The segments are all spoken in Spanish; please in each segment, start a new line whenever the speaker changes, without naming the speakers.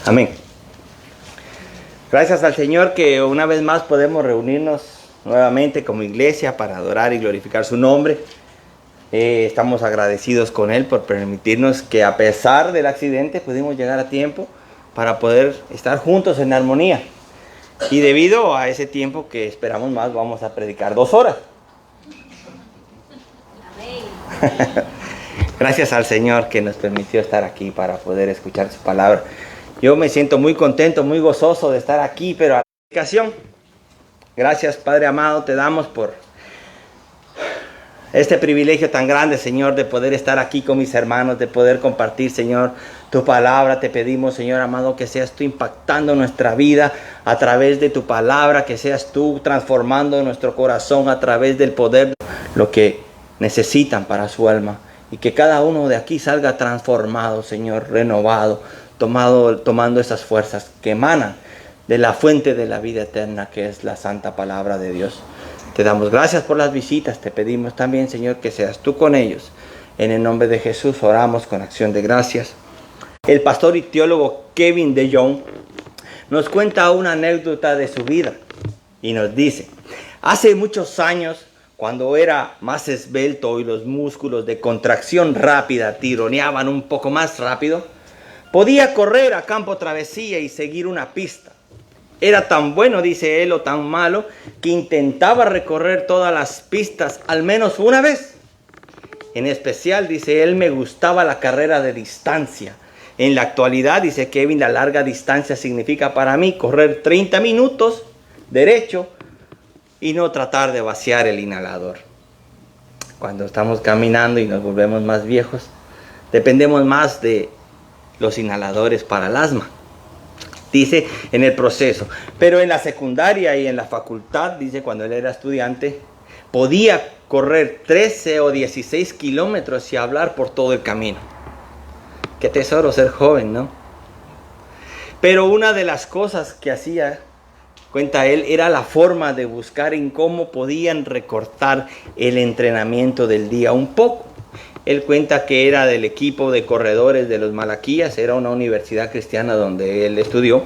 Amén. Gracias al Señor que una vez más podemos reunirnos nuevamente como iglesia para adorar y glorificar su nombre. Estamos agradecidos con Él por permitirnos que a pesar del accidente pudimos llegar a tiempo para poder estar juntos en armonía. Y debido a ese tiempo que esperamos más, vamos a predicar 2 horas. Amén. Gracias al Señor que nos permitió estar aquí para poder escuchar su palabra. Yo me siento muy contento, muy gozoso de estar aquí, pero a la dedicación. Gracias, Padre amado, te damos por este privilegio tan grande, Señor, de poder estar aquí con mis hermanos, de poder compartir, Señor, tu palabra. Te pedimos, Señor amado, que seas tú impactando nuestra vida a través de tu palabra, que seas tú transformando nuestro corazón a través del poder, lo que necesitan para su alma. Y que cada uno de aquí salga transformado, Señor, renovado, tomando esas fuerzas que emanan de la fuente de la vida eterna, que es la santa palabra de Dios. Te damos gracias por las visitas. Te pedimos también, Señor, que seas tú con ellos. En el nombre de Jesús oramos con acción de gracias. El pastor y teólogo Kevin DeYoung nos cuenta una anécdota de su vida y nos dice: hace muchos años, cuando era más esbelto y los músculos de contracción rápida tironeaban un poco más rápido, podía correr a campo travesía y seguir una pista. Era tan bueno, dice él, o tan malo, que intentaba recorrer todas las pistas al menos una vez. En especial, dice él, me gustaba la carrera de distancia. En la actualidad, dice Kevin, la larga distancia significa para mí correr 30 minutos derecho y no tratar de vaciar el inhalador. Cuando estamos caminando y nos volvemos más viejos, dependemos más de los inhaladores para el asma. Dice, en el proceso. Pero en la secundaria y en la facultad, dice, cuando él era estudiante, podía correr 13 o 16 kilómetros y hablar por todo el camino. Qué tesoro ser joven, ¿no? Pero una de las cosas que hacía, cuenta él, era la forma de buscar en cómo podían recortar el entrenamiento del día un poco. Él cuenta que era del equipo de corredores de los Malaquías, era una universidad cristiana donde él estudió,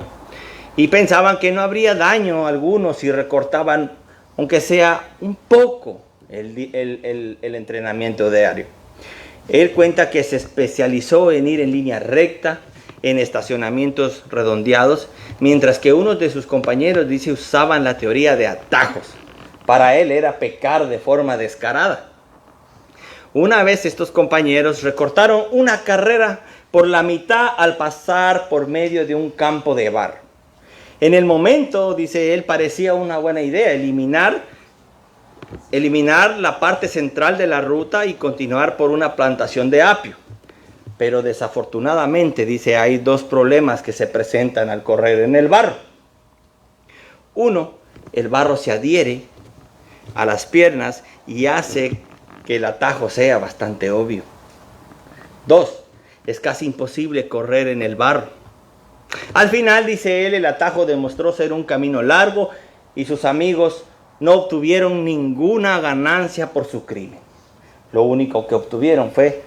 y pensaban que no habría daño alguno si recortaban, aunque sea un poco, el entrenamiento diario. Él cuenta que se especializó en ir en línea recta, en estacionamientos redondeados, mientras que unos de sus compañeros, dice, usaban la teoría de atajos. Para él era pecar de forma descarada. Una vez estos compañeros recortaron una carrera por la mitad al pasar por medio de un campo de barro. En el momento, dice él, parecía una buena idea eliminar la parte central de la ruta y continuar por una plantación de apio. Pero desafortunadamente, dice, hay 2 problemas que se presentan al correr en el barro. Uno, el barro se adhiere a las piernas y hace que el atajo sea bastante obvio. 2, es casi imposible correr en el barro. Al final, dice él, el atajo demostró ser un camino largo y sus amigos no obtuvieron ninguna ganancia por su crimen. Lo único que obtuvieron fue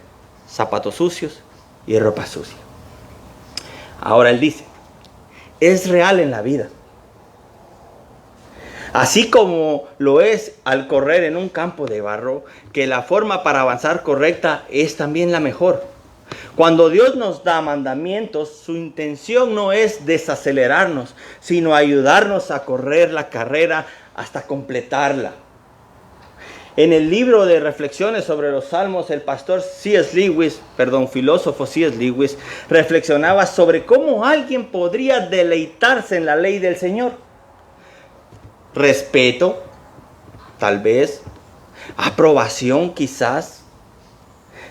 zapatos sucios y ropa sucia. Ahora él dice, es real en la vida. Así como lo es al correr en un campo de barro, que la forma para avanzar correcta es también la mejor. Cuando Dios nos da mandamientos, su intención no es desacelerarnos, sino ayudarnos a correr la carrera hasta completarla. En el libro de reflexiones sobre los salmos, el filósofo C.S. Lewis, reflexionaba sobre cómo alguien podría deleitarse en la ley del Señor. Respeto, tal vez, aprobación quizás,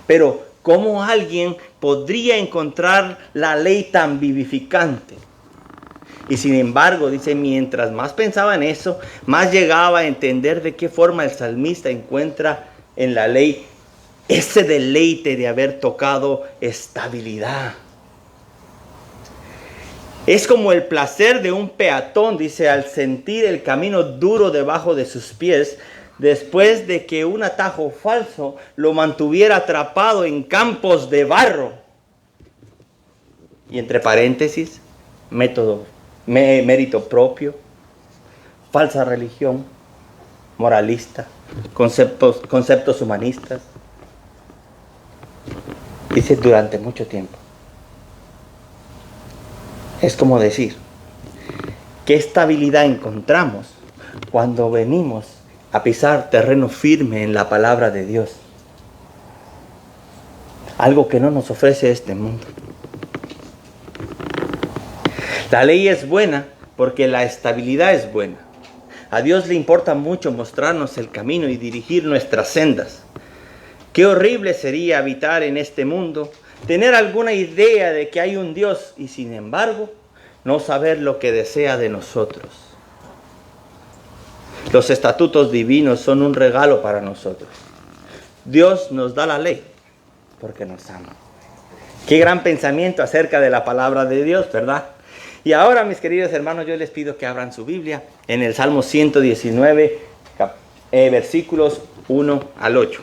pero ¿cómo alguien podría encontrar la ley tan vivificante? Y sin embargo, dice, mientras más pensaba en eso, más llegaba a entender de qué forma el salmista encuentra en la ley ese deleite de haber tocado estabilidad. Es como el placer de un peatón, dice, al sentir el camino duro debajo de sus pies, después de que un atajo falso lo mantuviera atrapado en campos de barro. Y entre paréntesis, mérito propio, falsa religión, moralista, conceptos humanistas. Dice durante mucho tiempo. Es como decir, ¿qué estabilidad encontramos cuando venimos a pisar terreno firme en la palabra de Dios? Algo que no nos ofrece este mundo. La ley es buena porque la estabilidad es buena. A Dios le importa mucho mostrarnos el camino y dirigir nuestras sendas. Qué horrible sería habitar en este mundo, tener alguna idea de que hay un Dios y sin embargo no saber lo que desea de nosotros. Los estatutos divinos son un regalo para nosotros. Dios nos da la ley porque nos ama. Qué gran pensamiento acerca de la palabra de Dios, ¿verdad? Y ahora, mis queridos hermanos, yo les pido que abran su Biblia en el Salmo 119, versículos 1 al 8.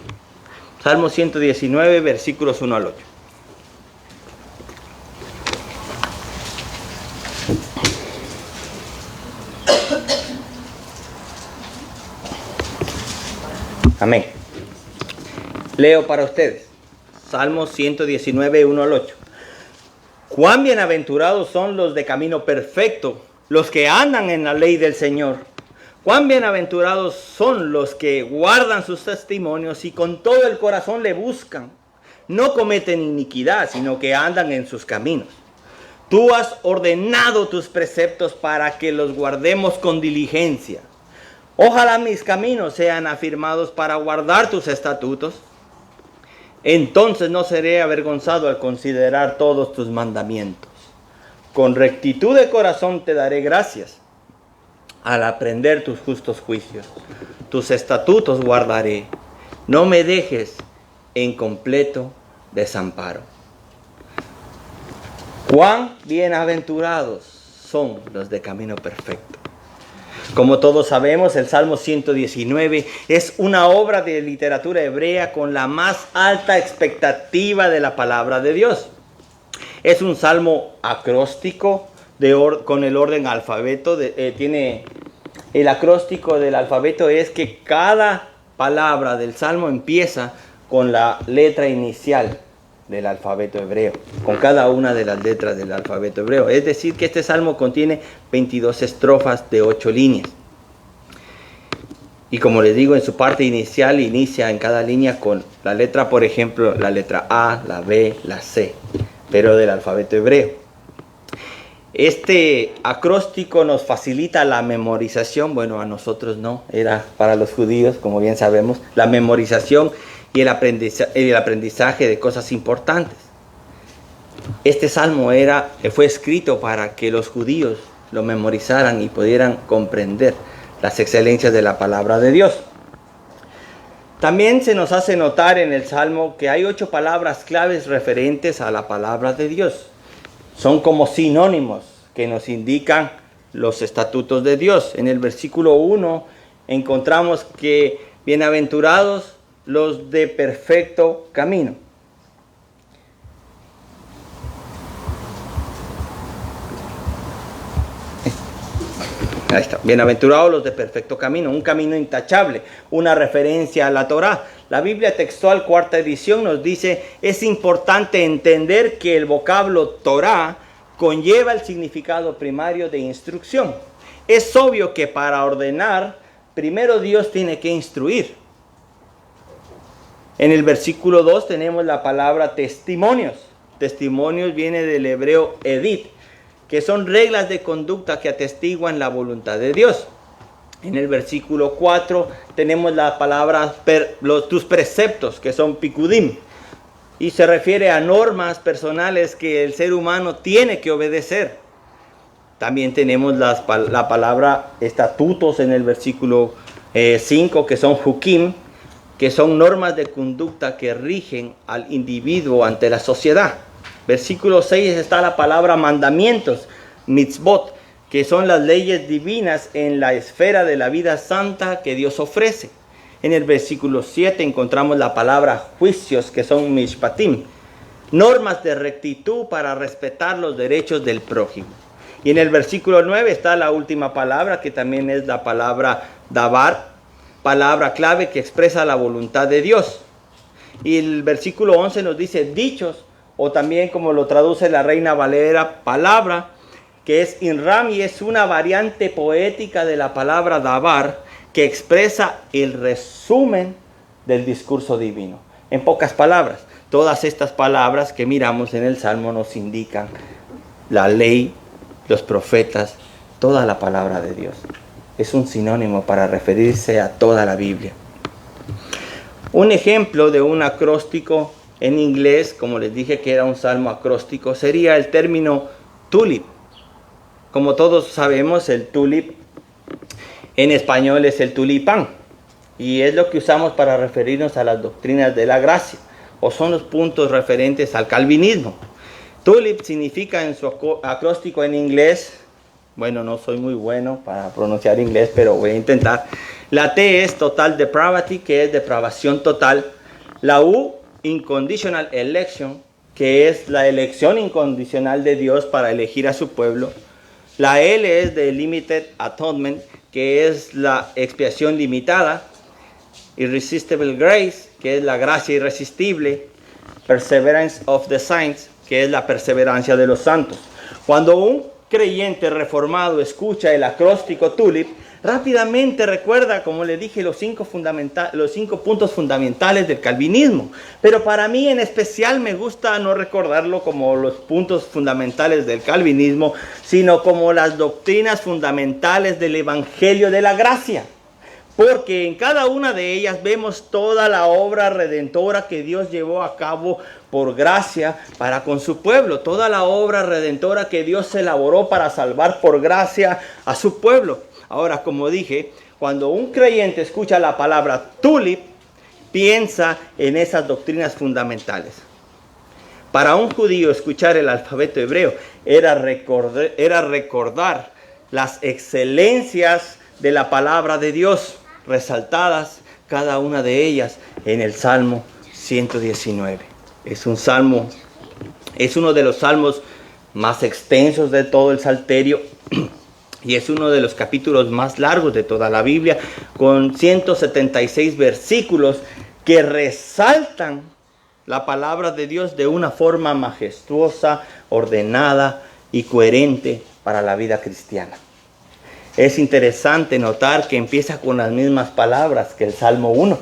Salmo 119, versículos 1 al 8. Amén. Leo para ustedes. Salmo 119, 1 al 8. Cuán bienaventurados son los de camino perfecto, los que andan en la ley del Señor. Cuán bienaventurados son los que guardan sus testimonios y con todo el corazón le buscan. No cometen iniquidad, sino que andan en sus caminos. Tú has ordenado tus preceptos para que los guardemos con diligencia. Ojalá mis caminos sean afirmados para guardar tus estatutos. Entonces no seré avergonzado al considerar todos tus mandamientos. Con rectitud de corazón te daré gracias al aprender tus justos juicios. Tus estatutos guardaré. No me dejes en completo desamparo. Cuán bienaventurados son los de camino perfecto. Como todos sabemos, el Salmo 119 es una obra de literatura hebrea con la más alta expectativa de la palabra de Dios. Es un salmo acróstico con el orden alfabeto. Tiene el acróstico del alfabeto es que cada palabra del salmo empieza con la letra inicial del alfabeto hebreo, con cada una de las letras del alfabeto hebreo. Es decir, que este salmo contiene 22 estrofas de 8 líneas. Y como les digo, en su parte inicial inicia en cada línea con la letra, por ejemplo, la letra A, la B, la C, pero del alfabeto hebreo. Este acróstico nos facilita la memorización. Bueno, a nosotros no, era para los judíos, como bien sabemos, la memorización y el aprendizaje de cosas importantes. Este salmo fue escrito para que los judíos lo memorizaran y pudieran comprender las excelencias de la palabra de Dios. También se nos hace notar en el salmo que hay 8 palabras claves referentes a la palabra de Dios. Son como sinónimos que nos indican los estatutos de Dios. En el versículo 1 encontramos que bienaventurados los de perfecto camino. Ahí está. Bienaventurados los de perfecto camino, un camino intachable, una referencia a la Torá. La Biblia textual, cuarta edición, nos dice: es importante entender que el vocablo Torá conlleva el significado primario de instrucción. Es obvio que para ordenar, primero Dios tiene que instruir. En el versículo 2 tenemos la palabra testimonios. Testimonios viene del hebreo edit, que son reglas de conducta que atestiguan la voluntad de Dios. En el versículo 4 tenemos la palabra tus preceptos, que son pikudim, y se refiere a normas personales que el ser humano tiene que obedecer. También tenemos la palabra estatutos en el versículo 5, que son hukim, que son normas de conducta que rigen al individuo ante la sociedad. Versículo 6 está la palabra mandamientos, mitzvot, que son las leyes divinas en la esfera de la vida santa que Dios ofrece. En el versículo 7 encontramos la palabra juicios, que son mishpatim, normas de rectitud para respetar los derechos del prójimo. Y en el versículo 9 está la última palabra, que también es la palabra davar, palabra clave que expresa la voluntad de Dios. Y el versículo 11 nos dice dichos, o también como lo traduce la Reina Valera, palabra, que es inram, y es una variante poética de la palabra davar, que expresa el resumen del discurso divino. En pocas palabras, todas estas palabras que miramos en el Salmo nos indican la ley, los profetas, toda la palabra de Dios. Es un sinónimo para referirse a toda la Biblia. Un ejemplo de un acróstico en inglés, como les dije que era un salmo acróstico, sería el término tulip. Como todos sabemos, el tulip en español es el tulipán, y es lo que usamos para referirnos a las doctrinas de la gracia, o son los puntos referentes al calvinismo. Tulip significa en su acróstico en inglés, bueno, no soy muy bueno para pronunciar inglés, pero voy a intentar. La T es total depravity, que es depravación total. La U, unconditional election, que es la elección incondicional de Dios para elegir a su pueblo. La L es de limited atonement, que es la expiación limitada. Irresistible grace, que es la gracia irresistible. Perseverance of the saints, que es la perseverancia de los santos. Cuando un creyente reformado escucha el acróstico tulip, rápidamente recuerda, como le dije, los cinco puntos fundamentales del calvinismo. Pero para mí en especial me gusta no recordarlo como los puntos fundamentales del calvinismo, sino como las doctrinas fundamentales del evangelio de la gracia. Porque en cada una de ellas vemos toda la obra redentora que Dios llevó a cabo por gracia para con su pueblo. Toda la obra redentora que Dios elaboró para salvar por gracia a su pueblo. Ahora, como dije, cuando un creyente escucha la palabra tulip, piensa en esas doctrinas fundamentales. Para un judío escuchar el alfabeto hebreo era recordar las excelencias de la palabra de Dios, resaltadas cada una de ellas en el Salmo 119. Es uno de los salmos más extensos de todo el Salterio y es uno de los capítulos más largos de toda la Biblia, con 176 versículos que resaltan la palabra de Dios de una forma majestuosa, ordenada y coherente para la vida cristiana. Es interesante notar que empieza con las mismas palabras que el Salmo 1.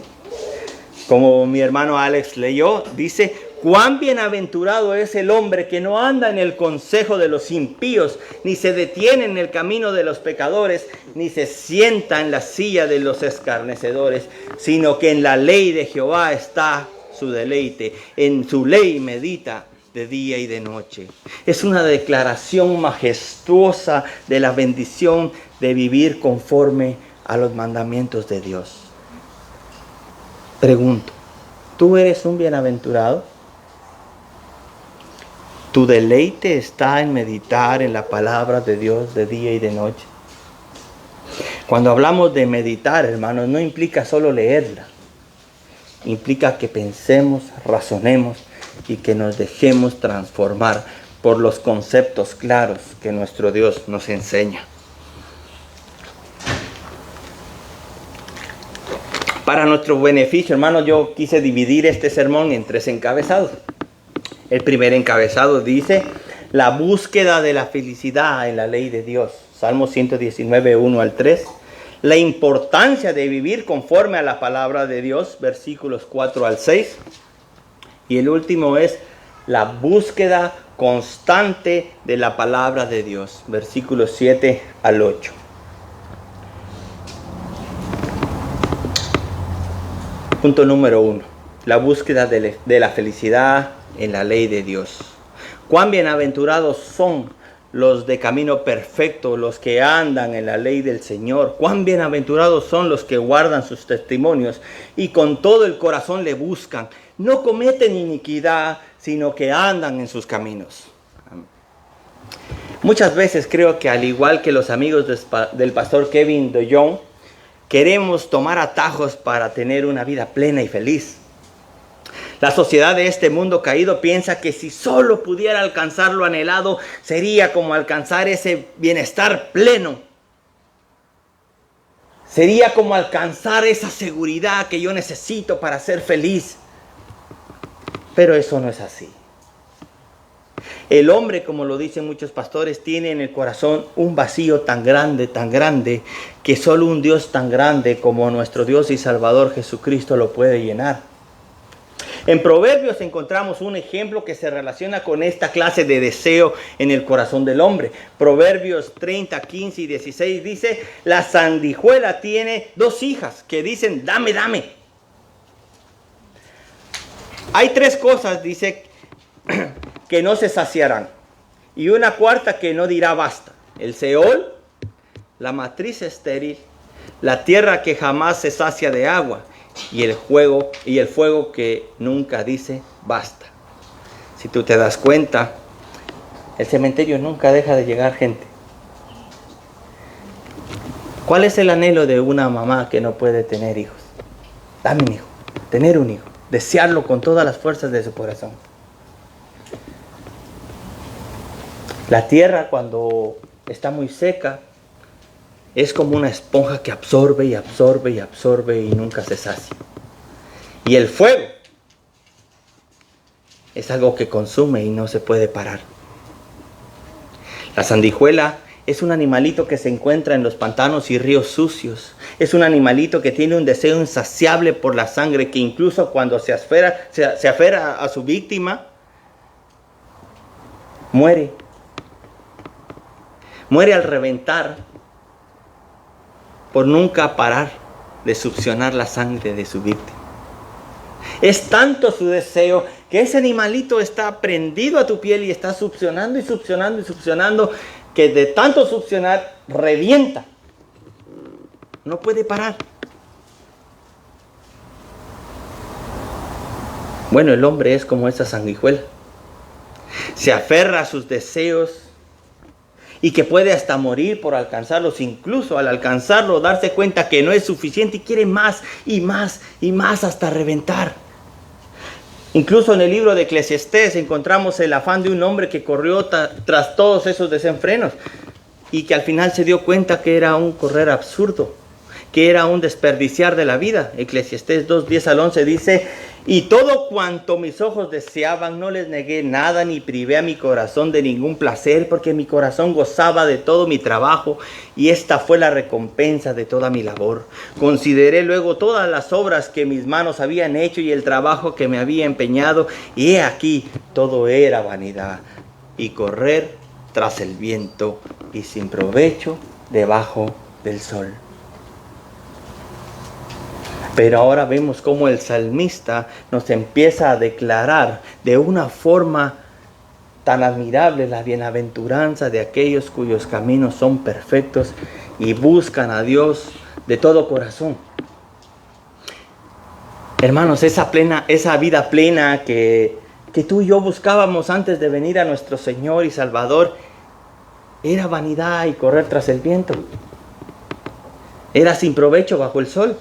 Como mi hermano Alex leyó, dice: cuán bienaventurado es el hombre que no anda en el consejo de los impíos, ni se detiene en el camino de los pecadores, ni se sienta en la silla de los escarnecedores, sino que en la ley de Jehová está su deleite, en su ley medita de día y de noche. Es una declaración majestuosa de la bendición de vivir conforme a los mandamientos de Dios. Pregunto, ¿tú eres un bienaventurado? ¿Tu deleite está en meditar en la palabra de Dios de día y de noche? Cuando hablamos de meditar, hermanos, no implica solo leerla. Implica que pensemos, razonemos y que nos dejemos transformar por los conceptos claros que nuestro Dios nos enseña. Para nuestro beneficio, hermanos, yo quise dividir este sermón en 3 encabezados. El primer encabezado dice: la búsqueda de la felicidad en la ley de Dios. Salmo 119, 1 al 3. La importancia de vivir conforme a la palabra de Dios. Versículos 4 al 6. Y el último es la búsqueda constante de la palabra de Dios. Versículos 7 al 8. Punto número 1. La búsqueda de la felicidad en la ley de Dios. Cuán bienaventurados son los de camino perfecto, los que andan en la ley del Señor. Cuán bienaventurados son los que guardan sus testimonios y con todo el corazón le buscan. No cometen iniquidad, sino que andan en sus caminos. Muchas veces creo que al igual que los amigos del pastor Kevin DeYoung, queremos tomar atajos para tener una vida plena y feliz. La sociedad de este mundo caído piensa que si solo pudiera alcanzar lo anhelado, sería como alcanzar ese bienestar pleno. Sería como alcanzar esa seguridad que yo necesito para ser feliz. Pero eso no es así. El hombre, como lo dicen muchos pastores, tiene en el corazón un vacío tan grande, que solo un Dios tan grande como nuestro Dios y Salvador Jesucristo lo puede llenar. En Proverbios encontramos un ejemplo que se relaciona con esta clase de deseo en el corazón del hombre. Proverbios 30, 15 y 16 dice: la sanguijuela tiene 2 hijas que dicen, dame, dame. Hay 3 cosas, dice, que no se saciarán, y una cuarta que no dirá basta: el Seol, la matriz estéril, la tierra que jamás se sacia de agua, y el fuego que nunca dice basta. Si tú te das cuenta, el cementerio nunca deja de llegar gente. ¿Cuál es el anhelo de una mamá que no puede tener hijos? Dame un hijo, tener un hijo, desearlo con todas las fuerzas de su corazón. La tierra, cuando está muy seca, es como una esponja que absorbe y absorbe y absorbe y nunca se sacia. Y el fuego es algo que consume y no se puede parar. La sanguijuela es un animalito que se encuentra en los pantanos y ríos sucios. Es un animalito que tiene un deseo insaciable por la sangre, que incluso cuando se aferra a su víctima, muere. Muere al reventar por nunca parar de succionar la sangre de su víctima. Es tanto su deseo que ese animalito está prendido a tu piel y está succionando y succionando y succionando, que de tanto succionar revienta. No puede parar. Bueno, el hombre es como esa sanguijuela. Se aferra a sus deseos y que puede hasta morir por alcanzarlos, incluso al alcanzarlo darse cuenta que no es suficiente y quiere más y más y más hasta reventar. Incluso en el libro de Eclesiastés encontramos el afán de un hombre que corrió tras todos esos desenfrenos y que al final se dio cuenta que era un correr absurdo, que era un desperdiciar de la vida. Eclesiastés 2, 10 al 11 dice: y todo cuanto mis ojos deseaban, no les negué nada, ni privé a mi corazón de ningún placer, porque mi corazón gozaba de todo mi trabajo, y esta fue la recompensa de toda mi labor. Consideré luego todas las obras que mis manos habían hecho y el trabajo que me había empeñado, y he aquí, todo era vanidad, y correr tras el viento, y sin provecho debajo del sol. Pero ahora vemos cómo el salmista nos empieza a declarar de una forma tan admirable la bienaventuranza de aquellos cuyos caminos son perfectos y buscan a Dios de todo corazón. Hermanos, esa vida plena que tú y yo buscábamos antes de venir a nuestro Señor y Salvador, era vanidad y correr tras el viento. Era sin provecho bajo el sol.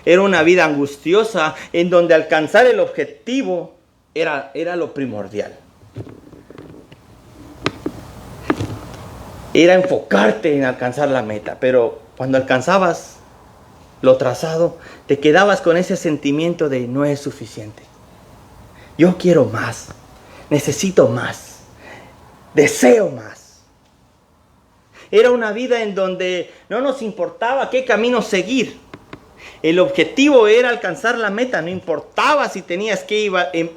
Era una vida angustiosa en donde alcanzar el objetivo era lo primordial. Era enfocarte en alcanzar la meta, pero cuando alcanzabas lo trazado, te quedabas con ese sentimiento de no es suficiente. Yo quiero más, necesito más, deseo más. Era una vida en donde no nos importaba qué camino seguir. El objetivo era alcanzar la meta, no importaba si tenías que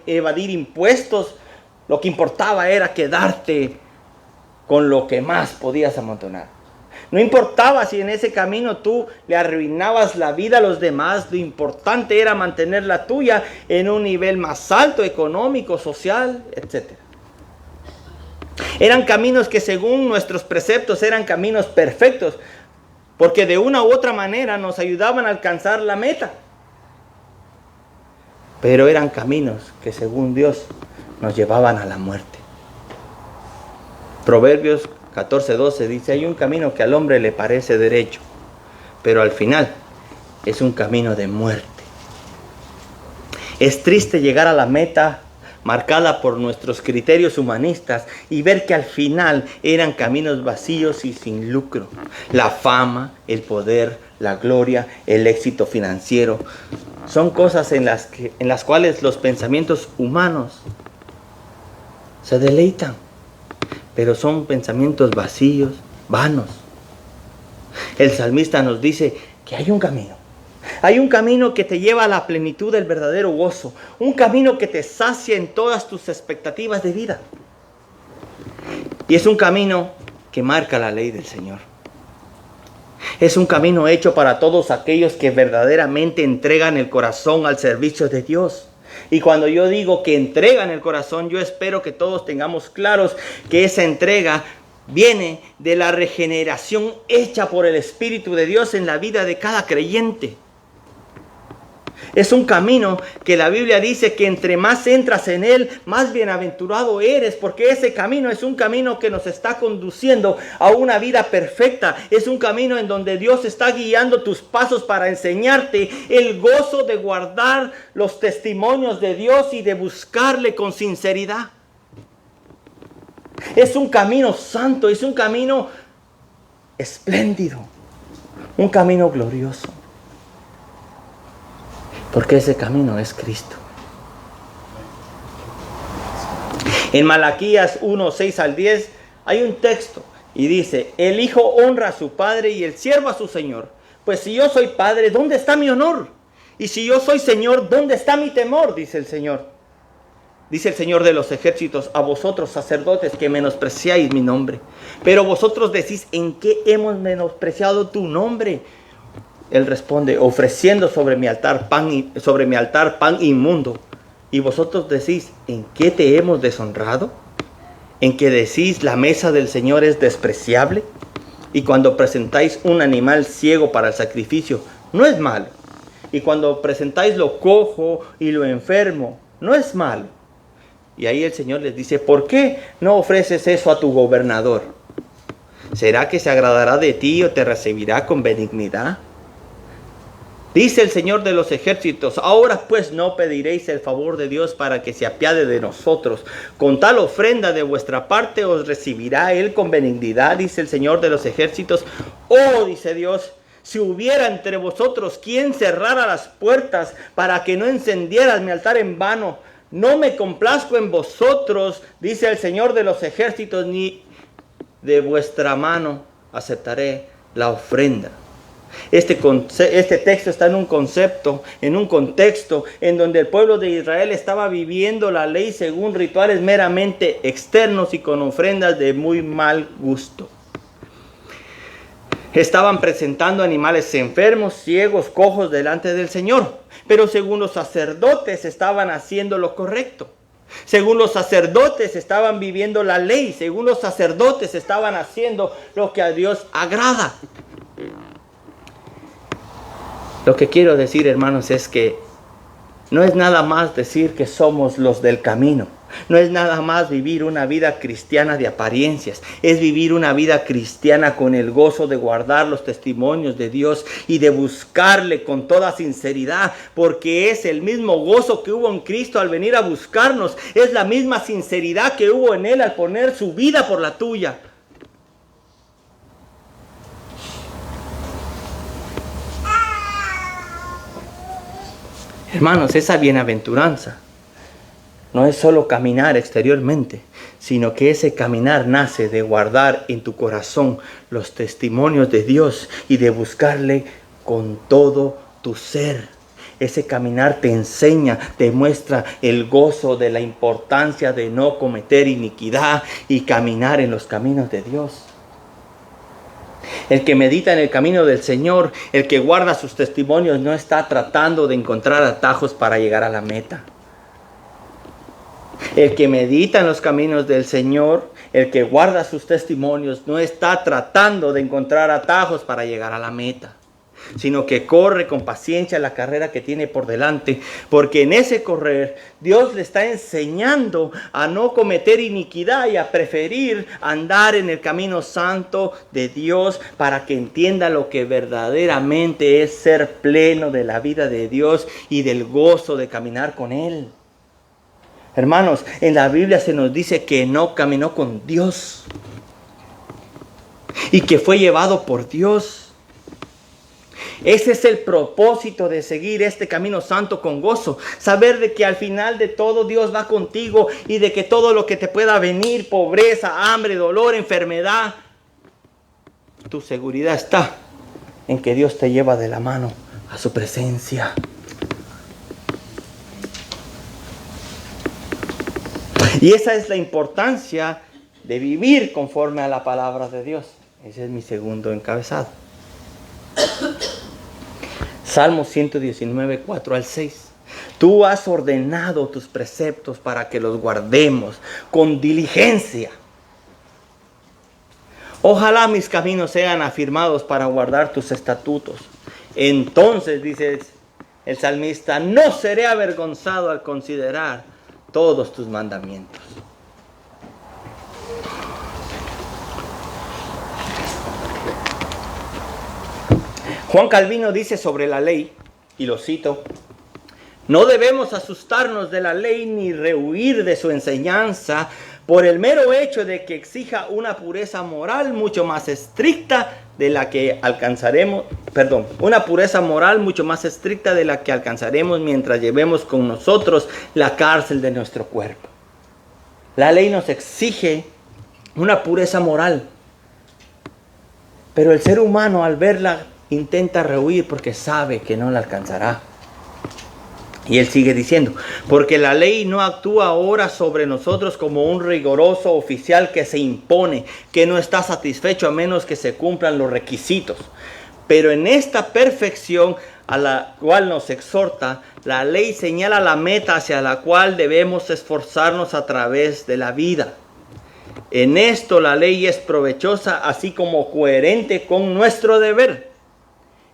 evadir impuestos, lo que importaba era quedarte con lo que más podías amontonar. No importaba si en ese camino tú le arruinabas la vida a los demás, lo importante era mantener la tuya en un nivel más alto, económico, social, etc. Eran caminos que según nuestros preceptos eran caminos perfectos, porque de una u otra manera nos ayudaban a alcanzar la meta. Pero eran caminos que según Dios nos llevaban a la muerte. Proverbios 14:12 dice: hay un camino que al hombre le parece derecho, pero al final es un camino de muerte. Es triste llegar a la meta marcada por nuestros criterios humanistas y ver que al final eran caminos vacíos y sin lucro. La fama, el poder, la gloria, el éxito financiero son cosas en las cuales los pensamientos humanos se deleitan, pero son pensamientos vacíos, vanos. El salmista nos dice que hay un camino. Hay un camino que te lleva a la plenitud del verdadero gozo. Un camino que te sacia en todas tus expectativas de vida. Y es un camino que marca la ley del Señor. Es un camino hecho para todos aquellos que verdaderamente entregan el corazón al servicio de Dios. Y cuando yo digo que entregan el corazón, yo espero que todos tengamos claros que esa entrega viene de la regeneración hecha por el Espíritu de Dios en la vida de cada creyente. Es un camino que la Biblia dice que entre más entras en él, más bienaventurado eres, porque ese camino es un camino que nos está conduciendo a una vida perfecta. Es un camino en donde Dios está guiando tus pasos para enseñarte el gozo de guardar los testimonios de Dios y de buscarle con sinceridad. Es un camino santo, es un camino espléndido, un camino glorioso. Porque ese camino es Cristo. En Malaquías 1, 6 al 10 hay un texto y dice: el hijo honra a su padre y el siervo a su señor. Pues si yo soy padre, ¿dónde está mi honor? Y si yo soy señor, ¿dónde está mi temor? Dice el Señor. Dice el Señor de los ejércitos: a vosotros sacerdotes que menospreciáis mi nombre. Pero vosotros decís: ¿en qué hemos menospreciado tu nombre? Él responde: ofreciendo sobre mi altar pan inmundo. Y vosotros decís: ¿en qué te hemos deshonrado? ¿En que decís la mesa del Señor es despreciable? Y cuando presentáis un animal ciego para el sacrificio, no es malo. Y cuando presentáis lo cojo y lo enfermo, no es malo. Y ahí el Señor les dice: ¿por qué no ofreces eso a tu gobernador? ¿Será que se agradará de ti o te recibirá con benignidad? Dice el Señor de los ejércitos: ahora pues no pediréis el favor de Dios para que se apiade de nosotros. Con tal ofrenda de vuestra parte os recibirá Él con benignidad, dice el Señor de los ejércitos. Oh, dice Dios, si hubiera entre vosotros quien cerrara las puertas para que no encendieras mi altar en vano. No me complazco en vosotros, dice el Señor de los ejércitos, ni de vuestra mano aceptaré la ofrenda. Este texto está en un contexto en donde el pueblo de Israel estaba viviendo la ley según rituales meramente externos y con ofrendas de muy mal gusto. Estaban presentando animales enfermos, ciegos, cojos delante del Señor, pero según los sacerdotes estaban haciendo lo correcto. Según los sacerdotes estaban viviendo la ley, según los sacerdotes estaban haciendo lo que a Dios agrada. Lo que quiero decir, hermanos, es que no es nada más decir que somos los del camino. No es nada más vivir una vida cristiana de apariencias. Es vivir una vida cristiana con el gozo de guardar los testimonios de Dios y de buscarle con toda sinceridad. Porque es el mismo gozo que hubo en Cristo al venir a buscarnos. Es la misma sinceridad que hubo en Él al poner su vida por la tuya. Hermanos, esa bienaventuranza no es solo caminar exteriormente, sino que ese caminar nace de guardar en tu corazón los testimonios de Dios y de buscarle con todo tu ser. Ese caminar te enseña, te muestra el gozo de la importancia de no cometer iniquidad y caminar en los caminos de Dios. El que medita en el camino del Señor, el que guarda sus testimonios, no está tratando de encontrar atajos para llegar a la meta. El que medita en los caminos del Señor, el que guarda sus testimonios, no está tratando de encontrar atajos para llegar a la meta. sino que corre con paciencia la carrera que tiene por delante, porque en ese correr Dios le está enseñando a no cometer iniquidad y a preferir andar en el camino santo de Dios, para que entienda lo que verdaderamente es ser pleno de la vida de Dios y del gozo de caminar con Él. Hermanos, en la Biblia se nos dice que Enoc caminó con Dios y que fue llevado por Dios. Ese es el propósito de seguir este camino santo con gozo. Saber de que al final de todo Dios va contigo y de que todo lo que te pueda venir, pobreza, hambre, dolor, enfermedad, tu seguridad está en que Dios te lleva de la mano a su presencia. Y esa es la importancia de vivir conforme a la palabra de Dios. Ese es mi segundo encabezado. Salmo 119, 4 al 6. Tú has ordenado tus preceptos para que los guardemos con diligencia. Ojalá mis caminos sean afirmados para guardar tus estatutos. Entonces, dice el salmista, no seré avergonzado al considerar todos tus mandamientos. Juan Calvino dice sobre la ley, y lo cito: no debemos asustarnos de la ley ni rehuir de su enseñanza por el mero hecho de que exija una pureza moral mucho más estricta de la que alcanzaremos, mientras llevemos con nosotros la cárcel de nuestro cuerpo. La ley nos exige una pureza moral, pero el ser humano al verla intenta rehuir porque sabe que no la alcanzará. Y él sigue diciendo: porque la ley no actúa ahora sobre nosotros como un riguroso oficial que se impone, que no está satisfecho a menos que se cumplan los requisitos. Pero en esta perfección a la cual nos exhorta, la ley señala la meta hacia la cual debemos esforzarnos a través de la vida. En esto la ley es provechosa, así como coherente con nuestro deber.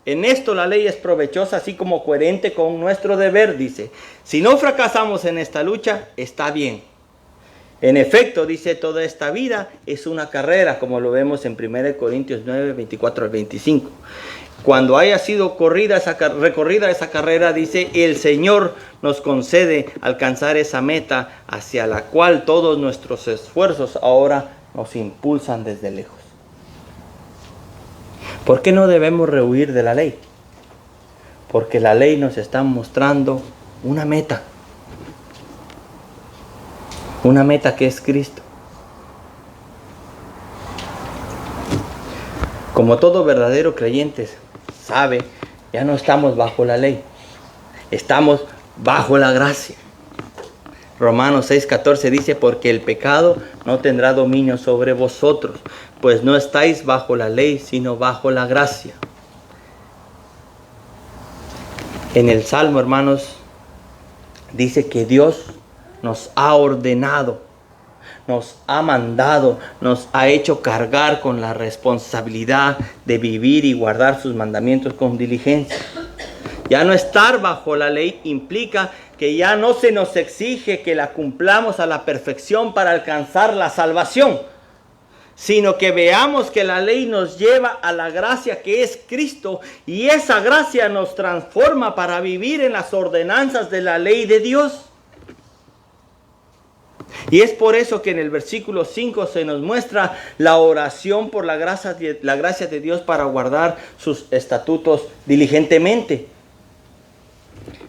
En esto la ley es provechosa, así como coherente con nuestro deber, dice. Si no fracasamos en esta lucha, está bien. En efecto, dice, toda esta vida es una carrera, como lo vemos en 1 Corintios 9, 24 al 25. Cuando haya sido recorrida esa carrera, dice, el Señor nos concede alcanzar esa meta hacia la cual todos nuestros esfuerzos ahora nos impulsan desde lejos. ¿Por qué no debemos rehuir de la ley? Porque la ley nos está mostrando una meta. Una meta que es Cristo. Como todo verdadero creyente sabe, ya no estamos bajo la ley. Estamos bajo la gracia. Romanos 6:14 dice: porque el pecado no tendrá dominio sobre vosotros, pues no estáis bajo la ley, sino bajo la gracia. En el Salmo, hermanos, dice que Dios nos ha ordenado, nos ha mandado, nos ha hecho cargar con la responsabilidad de vivir y guardar sus mandamientos con diligencia. Ya no estar bajo la ley implica que ya no se nos exige que la cumplamos a la perfección para alcanzar la salvación, sino que veamos que la ley nos lleva a la gracia que es Cristo, y esa gracia nos transforma para vivir en las ordenanzas de la ley de Dios. Y es por eso que en el versículo 5 se nos muestra la oración por la gracia de Dios para guardar sus estatutos diligentemente.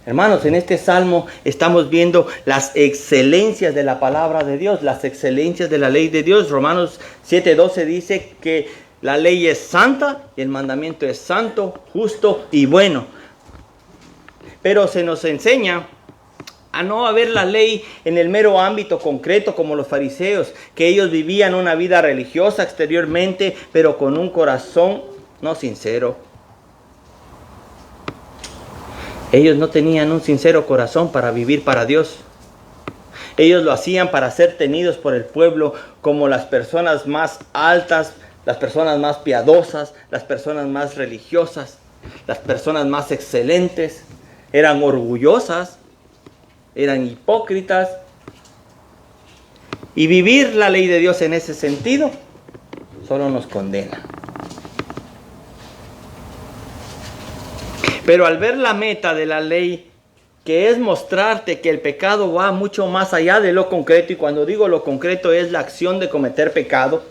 Hermanos, en este salmo estamos viendo las excelencias de la palabra de Dios, las excelencias de la ley de Dios. Romanos 7:12 dice que la ley es santa y el mandamiento es santo, justo y bueno. Pero se nos enseña a no ver la ley en el mero ámbito concreto como los fariseos, que ellos vivían una vida religiosa exteriormente, pero con un corazón no sincero. Ellos no tenían un sincero corazón para vivir para Dios. Ellos lo hacían para ser tenidos por el pueblo como las personas más altas, las personas más piadosas, las personas más religiosas. las personas más excelentes, eran orgullosas, eran hipócritas. Y vivir la ley de Dios en ese sentido solo nos condena. Pero al ver la meta de la ley, que es mostrarte que el pecado va mucho más allá de lo concreto, y cuando digo lo concreto es la acción de cometer pecado,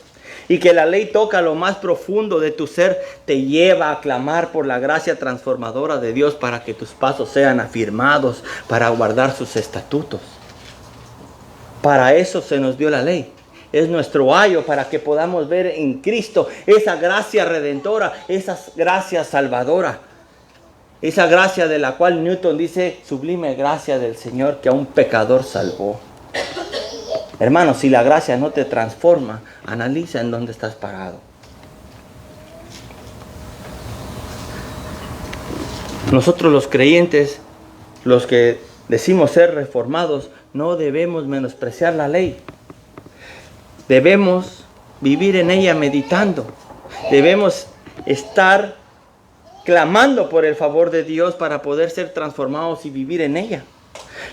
y que la ley toca lo más profundo de tu ser, te lleva a clamar por la gracia transformadora de Dios para que tus pasos sean afirmados, para guardar sus estatutos. Para eso se nos dio la ley. Es nuestro ayo para que podamos ver en Cristo esa gracia redentora, esa gracia salvadora. Esa gracia de la cual Newton dice, sublime gracia del Señor que a un pecador salvó. Hermano, si la gracia no te transforma, analiza en dónde estás parado. Nosotros los creyentes, los que decimos ser reformados, no debemos menospreciar la ley. Debemos vivir en ella meditando. Debemos estar clamando por el favor de Dios para poder ser transformados y vivir en ella.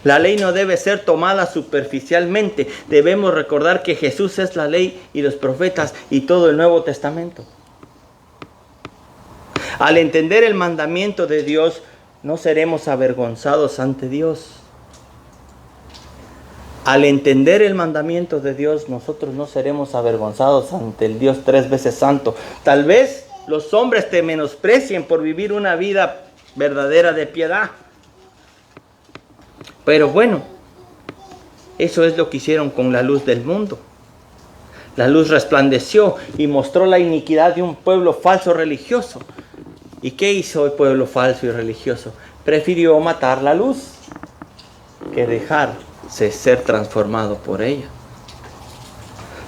La ley no debe ser tomada superficialmente. Debemos recordar que Jesús es la ley y los profetas y todo el Nuevo Testamento. Al entender el mandamiento de Dios, no seremos avergonzados ante Dios. Al entender el mandamiento de Dios, nosotros no seremos avergonzados ante el Dios 3 veces santo. Tal vez los hombres te menosprecien por vivir una vida verdadera de piedad. Pero bueno, eso es lo que hicieron con la luz del mundo. La luz resplandeció y mostró la iniquidad de un pueblo falso religioso. ¿Y qué hizo el pueblo falso y religioso? Prefirió matar la luz que dejarse ser transformado por ella.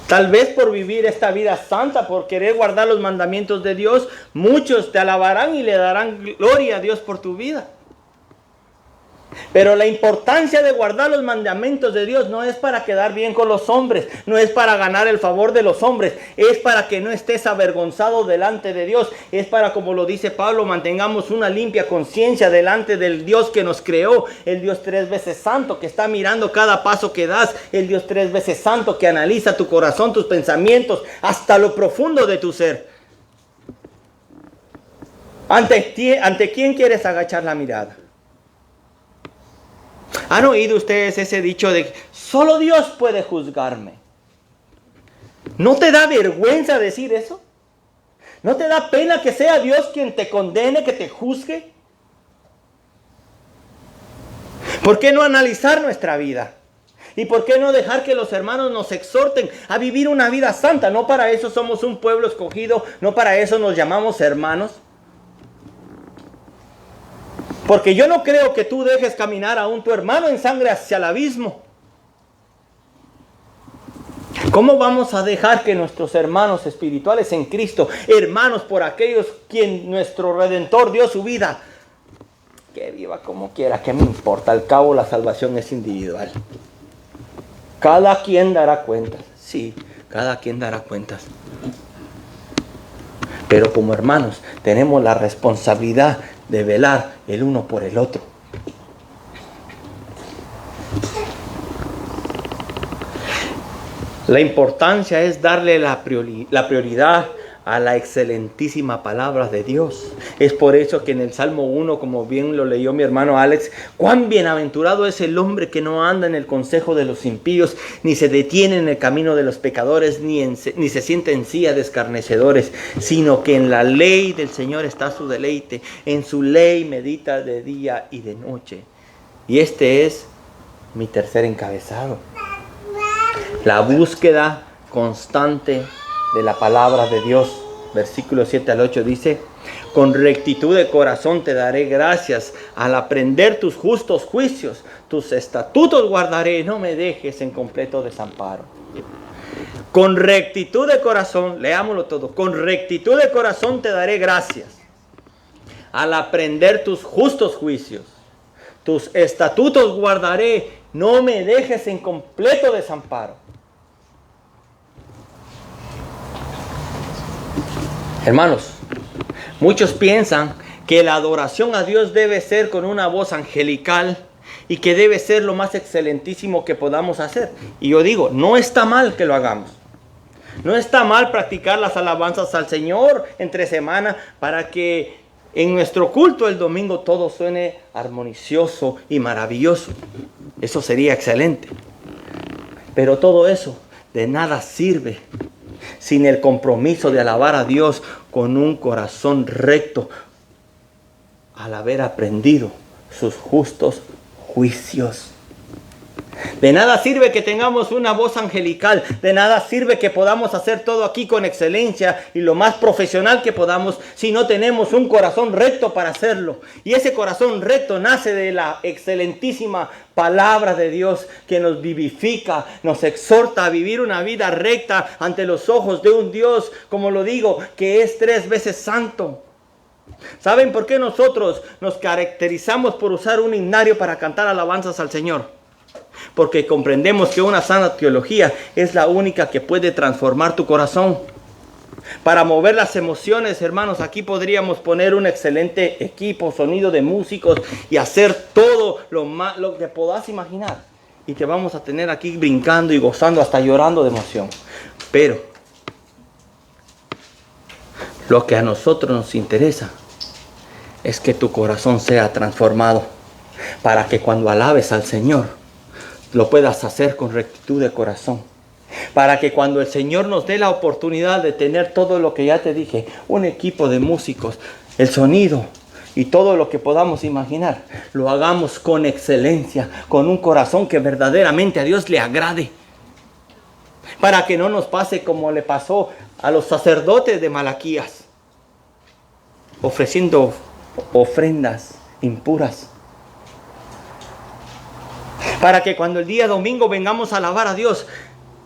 Tal vez por vivir esta vida santa, por querer guardar los mandamientos de Dios, muchos te alabarán y le darán gloria a Dios por tu vida. Pero la importancia de guardar los mandamientos de Dios no es para quedar bien con los hombres, no es para ganar el favor de los hombres, es para que no estés avergonzado delante de Dios, es para, como lo dice Pablo, mantengamos una limpia conciencia delante del Dios que nos creó, el Dios 3 veces santo que está mirando cada paso que das, el Dios 3 veces santo que analiza tu corazón, tus pensamientos, hasta lo profundo de tu ser. ¿Ante quién quieres agachar la mirada? ¿Han oído ustedes ese dicho de solo Dios puede juzgarme? ¿No te da vergüenza decir eso? ¿No te da pena que sea Dios quien te condene, que te juzgue? ¿Por qué no analizar nuestra vida? ¿Y por qué no dejar que los hermanos nos exhorten a vivir una vida santa? No para eso somos un pueblo escogido, no para eso nos llamamos hermanos. Porque yo no creo que tú dejes caminar a tu hermano en sangre hacia el abismo. ¿Cómo vamos a dejar que nuestros hermanos espirituales en Cristo, hermanos por aquellos quien nuestro Redentor dio su vida, que viva como quiera, qué me importa? Al cabo la salvación es individual. Cada quien dará cuentas. Sí, cada quien dará cuentas. Pero como hermanos tenemos la responsabilidad de velar el uno por el otro. La importancia es darle la prioridad a la excelentísima palabra de Dios. Es por eso que en el Salmo 1, como bien lo leyó mi hermano Alex, cuán bienaventurado es el hombre que no anda en el consejo de los impíos, ni se detiene en el camino de los pecadores, ni se sienta en silla de escarnecedores, sino que en la ley del Señor está su deleite, en su ley medita de día y de noche. Y este es mi tercer encabezado: la búsqueda constante de la palabra de Dios. Versículos 7 al 8 dice: con rectitud de corazón te daré gracias al aprender tus justos juicios. Tus estatutos guardaré, no me dejes en completo desamparo. Con rectitud de corazón, leámoslo todo. Con rectitud de corazón te daré gracias al aprender tus justos juicios. Tus estatutos guardaré, no me dejes en completo desamparo. Hermanos, muchos piensan que la adoración a Dios debe ser con una voz angelical y que debe ser lo más excelentísimo que podamos hacer. Y yo digo, no está mal que lo hagamos. No está mal practicar las alabanzas al Señor entre semana para que en nuestro culto el domingo todo suene armonioso y maravilloso. Eso sería excelente. Pero todo eso de nada sirve sin el compromiso de alabar a Dios con un corazón recto al haber aprendido sus justos juicios. De nada sirve que tengamos una voz angelical, de nada sirve que podamos hacer todo aquí con excelencia y lo más profesional que podamos si no tenemos un corazón recto para hacerlo. Y ese corazón recto nace de la excelentísima palabra de Dios que nos vivifica, nos exhorta a vivir una vida recta ante los ojos de un Dios, como lo digo, que es 3 veces santo. ¿Saben por qué nosotros nos caracterizamos por usar un himnario para cantar alabanzas al Señor? Porque comprendemos que una sana teología es la única que puede transformar tu corazón. Para mover las emociones, hermanos, aquí podríamos poner un excelente equipo, sonido de músicos y hacer todo lo que puedas imaginar. Y te vamos a tener aquí brincando y gozando, hasta llorando de emoción. Pero lo que a nosotros nos interesa es que tu corazón sea transformado para que cuando alabes al Señor lo puedas hacer con rectitud de corazón. Para que cuando el Señor nos dé la oportunidad de tener todo lo que ya te dije, un equipo de músicos, el sonido y todo lo que podamos imaginar, lo hagamos con excelencia, con un corazón que verdaderamente a Dios le agrade. Para que no nos pase como le pasó a los sacerdotes de Malaquías, ofreciendo ofrendas impuras. Para que cuando el día domingo vengamos a alabar a Dios,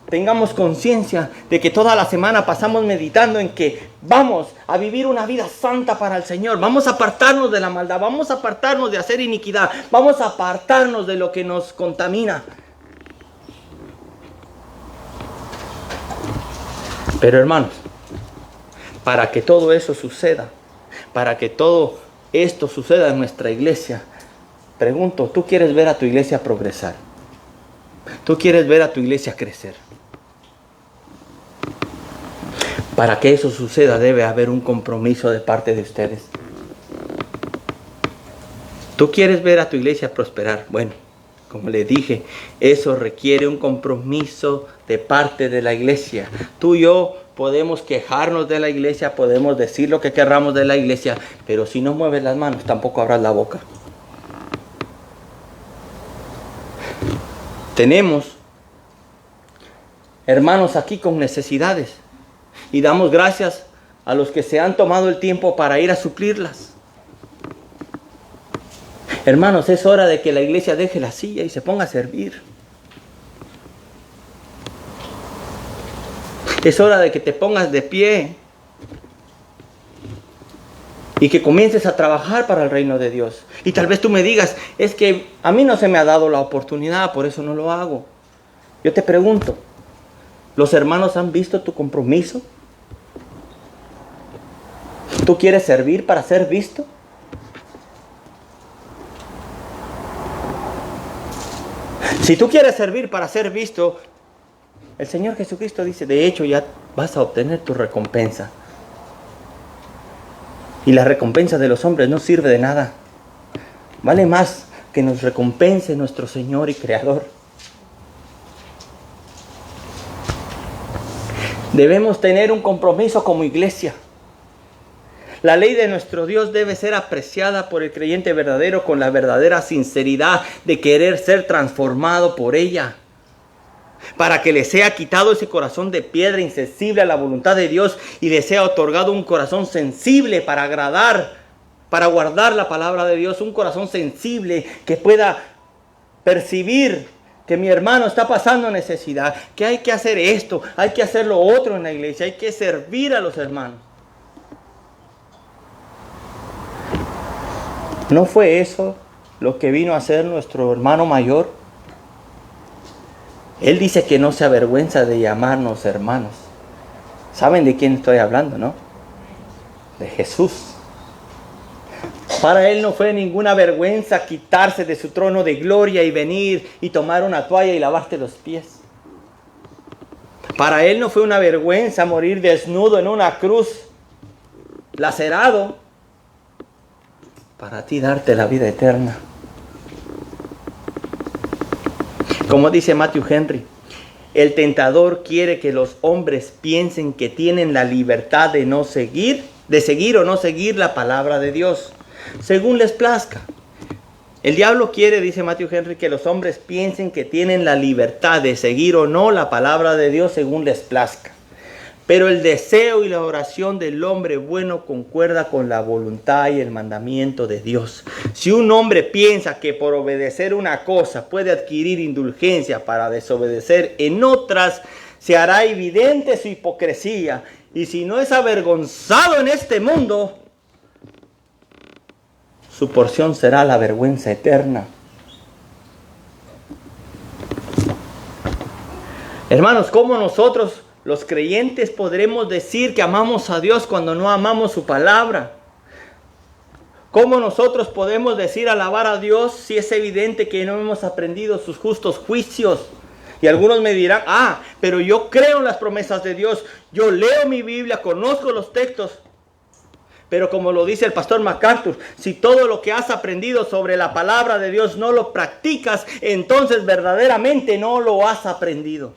tengamos conciencia de que toda la semana pasamos meditando en que vamos a vivir una vida santa para el Señor. Vamos a apartarnos de la maldad, vamos a apartarnos de hacer iniquidad, vamos a apartarnos de lo que nos contamina. Pero hermanos, para que todo eso suceda, para que todo esto suceda en nuestra iglesia, pregunto, ¿tú quieres ver a tu iglesia progresar? ¿Tú quieres ver a tu iglesia crecer? Para que eso suceda debe haber un compromiso de parte de ustedes. ¿Tú quieres ver a tu iglesia prosperar? Bueno, como le dije, eso requiere un compromiso de parte de la iglesia. Tú y yo podemos quejarnos de la iglesia, podemos decir lo que querramos de la iglesia, pero si no mueves las manos, tampoco abras la boca. Tenemos hermanos aquí con necesidades y damos gracias a los que se han tomado el tiempo para ir a suplirlas. Hermanos, es hora de que la iglesia deje la silla y se ponga a servir. Es hora de que te pongas de pie y que comiences a trabajar para el reino de Dios. Y tal vez tú me digas, es que a mí no se me ha dado la oportunidad, por eso no lo hago. Yo te pregunto, ¿los hermanos han visto tu compromiso? ¿Tú quieres servir para ser visto? Si tú quieres servir para ser visto, el Señor Jesucristo dice, de hecho ya vas a obtener tu recompensa. Y la recompensa de los hombres no sirve de nada. Vale más que nos recompense nuestro Señor y Creador. Debemos tener un compromiso como iglesia. La ley de nuestro Dios debe ser apreciada por el creyente verdadero con la verdadera sinceridad de querer ser transformado por ella. Para que le sea quitado ese corazón de piedra insensible a la voluntad de Dios y le sea otorgado un corazón sensible para agradar, para guardar la palabra de Dios. Un corazón sensible que pueda percibir que mi hermano está pasando necesidad, que hay que hacer esto, hay que hacer lo otro en la iglesia, hay que servir a los hermanos. ¿No fue eso lo que vino a hacer nuestro hermano mayor? Él dice que no se avergüenza de llamarnos hermanos. ¿Saben de quién estoy hablando, no? De Jesús. Para Él no fue ninguna vergüenza quitarse de su trono de gloria y venir y tomar una toalla y lavarte los pies. Para Él no fue una vergüenza morir desnudo en una cruz, lacerado, para ti darte la vida eterna. Como dice Matthew Henry, el tentador quiere que los hombres piensen que tienen la libertad de seguir o no seguir la palabra de Dios, según les plazca. El diablo quiere, dice Matthew Henry, que los hombres piensen que tienen la libertad de seguir o no la palabra de Dios según les plazca. Pero el deseo y la oración del hombre bueno concuerda con la voluntad y el mandamiento de Dios. Si un hombre piensa que por obedecer una cosa puede adquirir indulgencia para desobedecer en otras, se hará evidente su hipocresía. Y si no es avergonzado en este mundo, su porción será la vergüenza eterna. Hermanos, ¿cómo nosotros, los creyentes, podremos decir que amamos a Dios cuando no amamos su palabra? ¿Cómo nosotros podemos decir alabar a Dios si es evidente que no hemos aprendido sus justos juicios? Y algunos me dirán, pero yo creo en las promesas de Dios, yo leo mi Biblia, conozco los textos. Pero como lo dice el pastor MacArthur, si todo lo que has aprendido sobre la palabra de Dios no lo practicas, entonces verdaderamente no lo has aprendido.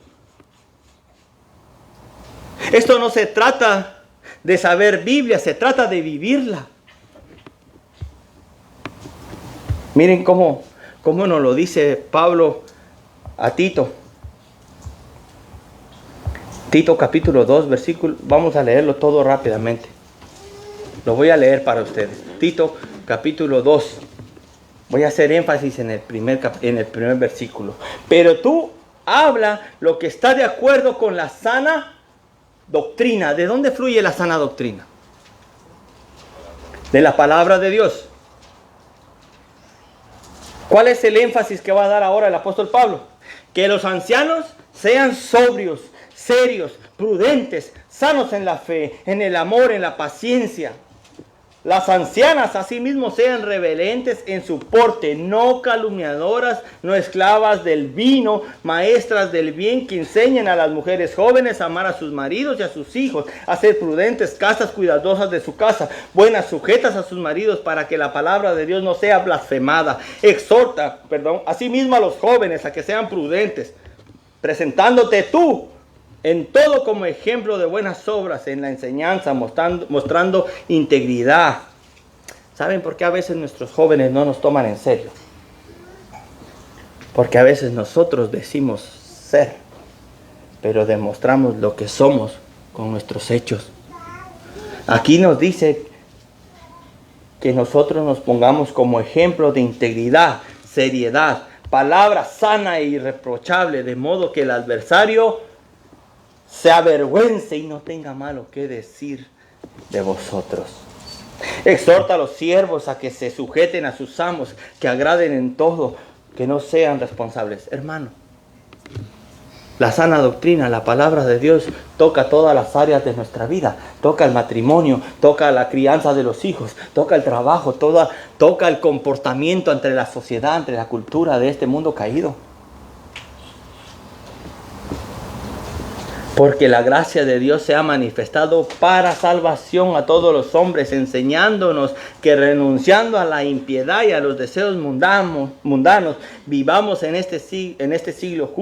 Esto no se trata de saber Biblia, se trata de vivirla. Miren cómo nos lo dice Pablo a Tito. Tito capítulo 2, versículo, vamos a leerlo todo rápidamente. Lo voy a leer para ustedes. Tito capítulo 2. Voy a hacer énfasis en el primer versículo. Pero tú habla lo que está de acuerdo con la sana doctrina. ¿De dónde fluye la sana doctrina? De la palabra de Dios. ¿Cuál es el énfasis que va a dar ahora el apóstol Pablo? Que los ancianos sean sobrios, serios, prudentes, sanos en la fe, en el amor, en la paciencia. Las ancianas asimismo sean reverentes en su porte, no calumniadoras, no esclavas del vino, maestras del bien, que enseñen a las mujeres jóvenes a amar a sus maridos y a sus hijos, a ser prudentes, castas cuidadosas de su casa, buenas, sujetas a sus maridos, para que la palabra de Dios no sea blasfemada. Exhorta, asimismo a los jóvenes a que sean prudentes, presentándote tú en todo como ejemplo de buenas obras, en la enseñanza, mostrando integridad. ¿Saben por qué a veces nuestros jóvenes no nos toman en serio? Porque a veces nosotros decimos ser, pero demostramos lo que somos con nuestros hechos. Aquí nos dice que nosotros nos pongamos como ejemplo de integridad, seriedad, palabra sana e irreprochable, de modo que el adversario se avergüence y no tenga malo que decir de vosotros. Exhorta a los siervos a que se sujeten a sus amos, que agraden en todo, que no sean responsables. Hermano, la sana doctrina, la palabra de Dios, toca todas las áreas de nuestra vida. Toca el matrimonio, toca la crianza de los hijos, toca el trabajo, toca el comportamiento entre la sociedad, entre la cultura de este mundo caído. Porque la gracia de Dios se ha manifestado para salvación a todos los hombres, enseñándonos que renunciando a la impiedad y a los deseos mundanos, vivamos en este siglo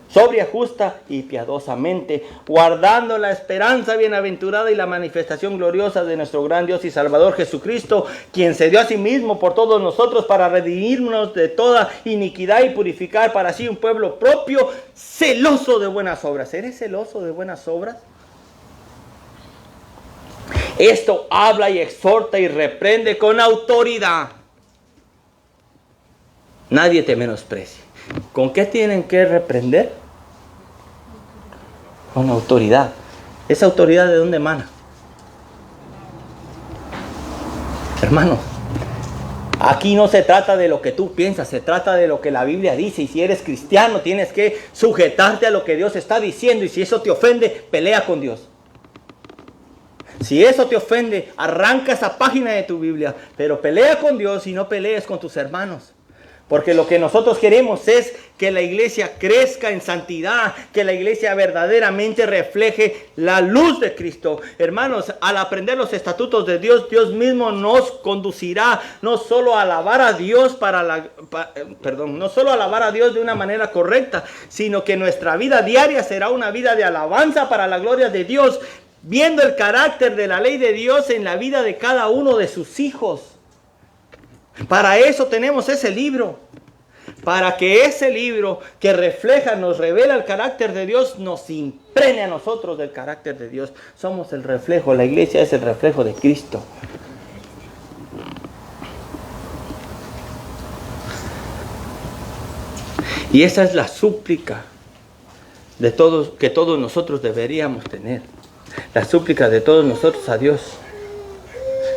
sobria, justa y piadosamente, guardando la esperanza bienaventurada y la manifestación gloriosa de nuestro gran Dios y Salvador Jesucristo, quien se dio a sí mismo por todos nosotros para redimirnos de toda iniquidad y purificar para sí un pueblo propio, celoso de buenas obras. ¿Eres celoso de buenas obras? Esto habla y exhorta y reprende con autoridad. Nadie te menosprecie. ¿Con qué tienen que reprender? Con autoridad. ¿Esa autoridad de dónde emana? Hermanos, aquí no se trata de lo que tú piensas, se trata de lo que la Biblia dice. Y si eres cristiano, tienes que sujetarte a lo que Dios está diciendo. Y si eso te ofende, pelea con Dios. Si eso te ofende, arranca esa página de tu Biblia, pero pelea con Dios y no pelees con tus hermanos. Porque lo que nosotros queremos es que la iglesia crezca en santidad, que la iglesia verdaderamente refleje la luz de Cristo. Hermanos, al aprender los estatutos de Dios, Dios mismo nos conducirá no solo a alabar a Dios no solo a alabar a Dios de una manera correcta, sino que nuestra vida diaria será una vida de alabanza para la gloria de Dios, viendo el carácter de la ley de Dios en la vida de cada uno de sus hijos. Para eso tenemos ese libro, para que ese libro que refleja, nos revela el carácter de Dios, nos impregne a nosotros del carácter de Dios. Somos el reflejo, la iglesia es el reflejo de Cristo. Y esa es la súplica de todos, que todos nosotros deberíamos tener. La súplica de todos nosotros a Dios.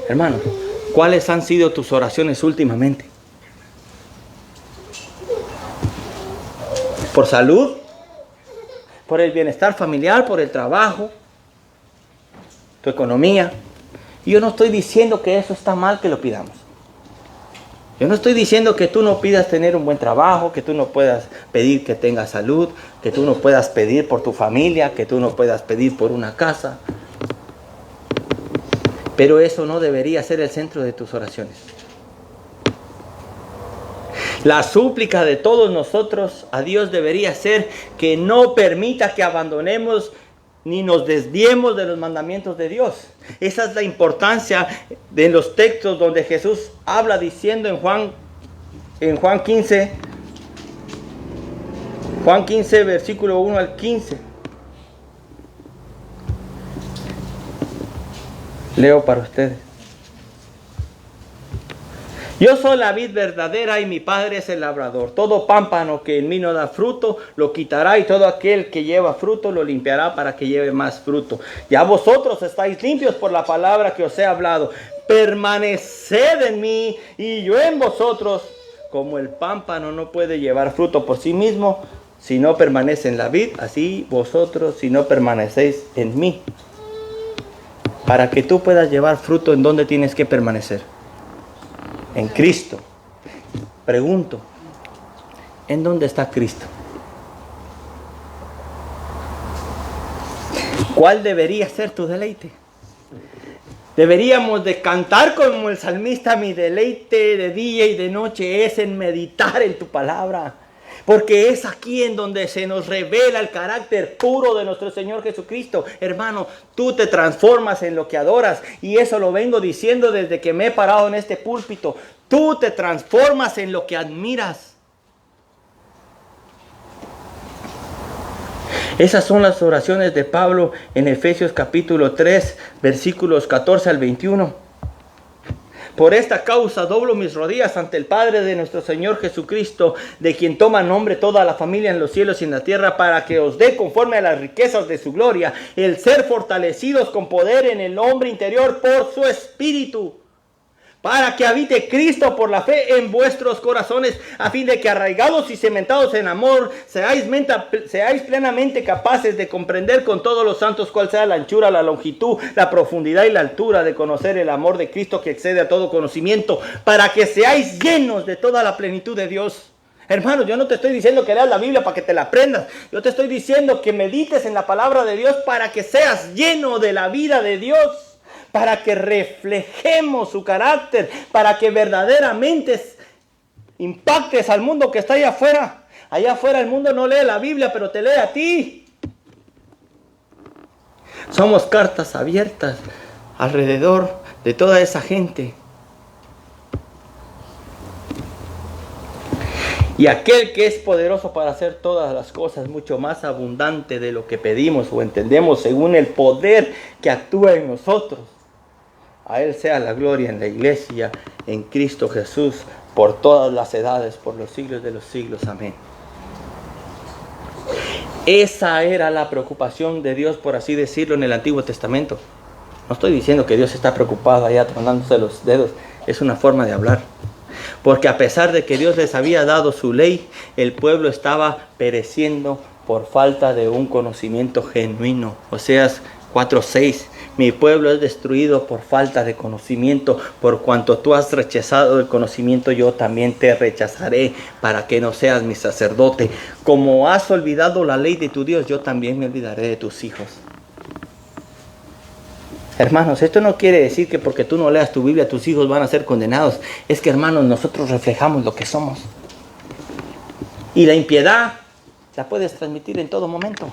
Hermanos, ¿cuáles han sido tus oraciones últimamente? ¿Por salud? ¿Por el bienestar familiar? ¿Por el trabajo? ¿Tu economía? Y yo no estoy diciendo que eso está mal que lo pidamos. Yo no estoy diciendo que tú no pidas tener un buen trabajo, que tú no puedas pedir que tengas salud, que tú no puedas pedir por tu familia, que tú no puedas pedir por una casa. Pero eso no debería ser el centro de tus oraciones. La súplica de todos nosotros a Dios debería ser que no permita que abandonemos ni nos desviemos de los mandamientos de Dios. Esa es la importancia de los textos donde Jesús habla diciendo en Juan 15, versículo 1 al 15. Leo para ustedes. Yo soy la vid verdadera y mi Padre es el labrador. Todo pámpano que en mí no da fruto, lo quitará, y todo aquel que lleva fruto, lo limpiará para que lleve más fruto. Ya vosotros estáis limpios por la palabra que os he hablado. Permaneced en mí y yo en vosotros. Como el pámpano no puede llevar fruto por sí mismo, si no permanece en la vid, así vosotros si no permanecéis en mí. Para que tú puedas llevar fruto, ¿en dónde tienes que permanecer? En Cristo. Pregunto, ¿en dónde está Cristo? ¿Cuál debería ser tu deleite? Deberíamos de cantar como el salmista: mi deleite de día y de noche es en meditar en tu palabra. Porque es aquí en donde se nos revela el carácter puro de nuestro Señor Jesucristo. Hermano, tú te transformas en lo que adoras. Y eso lo vengo diciendo desde que me he parado en este púlpito. Tú te transformas en lo que admiras. Esas son las oraciones de Pablo en Efesios capítulo 3, versículos 14 al 21. Por esta causa doblo mis rodillas ante el Padre de nuestro Señor Jesucristo, de quien toma nombre toda la familia en los cielos y en la tierra, para que os dé, conforme a las riquezas de su gloria, el ser fortalecidos con poder en el hombre interior por su Espíritu, para que habite Cristo por la fe en vuestros corazones, a fin de que, arraigados y cimentados en amor, seáis plenamente capaces de comprender con todos los santos cuál sea la anchura, la longitud, la profundidad y la altura, de conocer el amor de Cristo que excede a todo conocimiento, para que seáis llenos de toda la plenitud de Dios. Hermano, yo no te estoy diciendo que leas la Biblia para que te la aprendas. Yo te estoy diciendo que medites en la palabra de Dios para que seas lleno de la vida de Dios. Para que reflejemos su carácter, para que verdaderamente impactes al mundo que está allá afuera. Allá afuera el mundo no lee la Biblia, pero te lee a ti. Somos cartas abiertas alrededor de toda esa gente. Y aquel que es poderoso para hacer todas las cosas mucho más abundante de lo que pedimos o entendemos, según el poder que actúa en nosotros. A Él sea la gloria en la iglesia, en Cristo Jesús, por todas las edades, por los siglos de los siglos. Amén. Esa era la preocupación de Dios, por así decirlo, en el Antiguo Testamento. No estoy diciendo que Dios está preocupado allá tronándose los dedos. Es una forma de hablar. Porque a pesar de que Dios les había dado su ley, el pueblo estaba pereciendo por falta de un conocimiento genuino. Oseas 4:6. Mi pueblo es destruido por falta de conocimiento. Por cuanto tú has rechazado el conocimiento, yo también te rechazaré para que no seas mi sacerdote. Como has olvidado la ley de tu Dios, yo también me olvidaré de tus hijos. Hermanos, esto no quiere decir que porque tú no leas tu Biblia, tus hijos van a ser condenados. Es que, hermanos, nosotros reflejamos lo que somos. Y la impiedad la puedes transmitir en todo momento.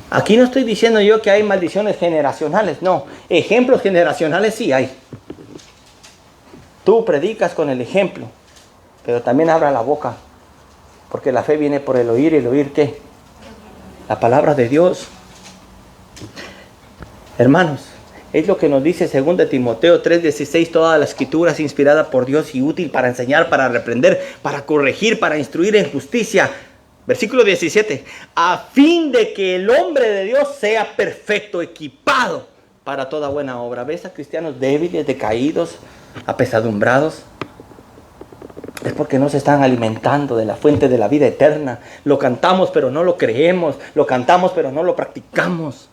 Aquí no estoy diciendo yo que hay maldiciones generacionales, no. Ejemplos generacionales sí hay. Tú predicas con el ejemplo, pero también abra la boca, porque la fe viene por el oír, y el oír ¿qué? La palabra de Dios. Hermanos, es lo que nos dice 2 Timoteo 3:16, toda la escritura es inspirada por Dios y útil para enseñar, para reprender, para corregir, para instruir en justicia. Versículo 17, a fin de que el hombre de Dios sea perfecto, equipado para toda buena obra. ¿Ves a cristianos débiles, decaídos, apesadumbrados? Es porque no se están alimentando de la fuente de la vida eterna. Lo cantamos pero no lo creemos, lo cantamos pero no lo practicamos.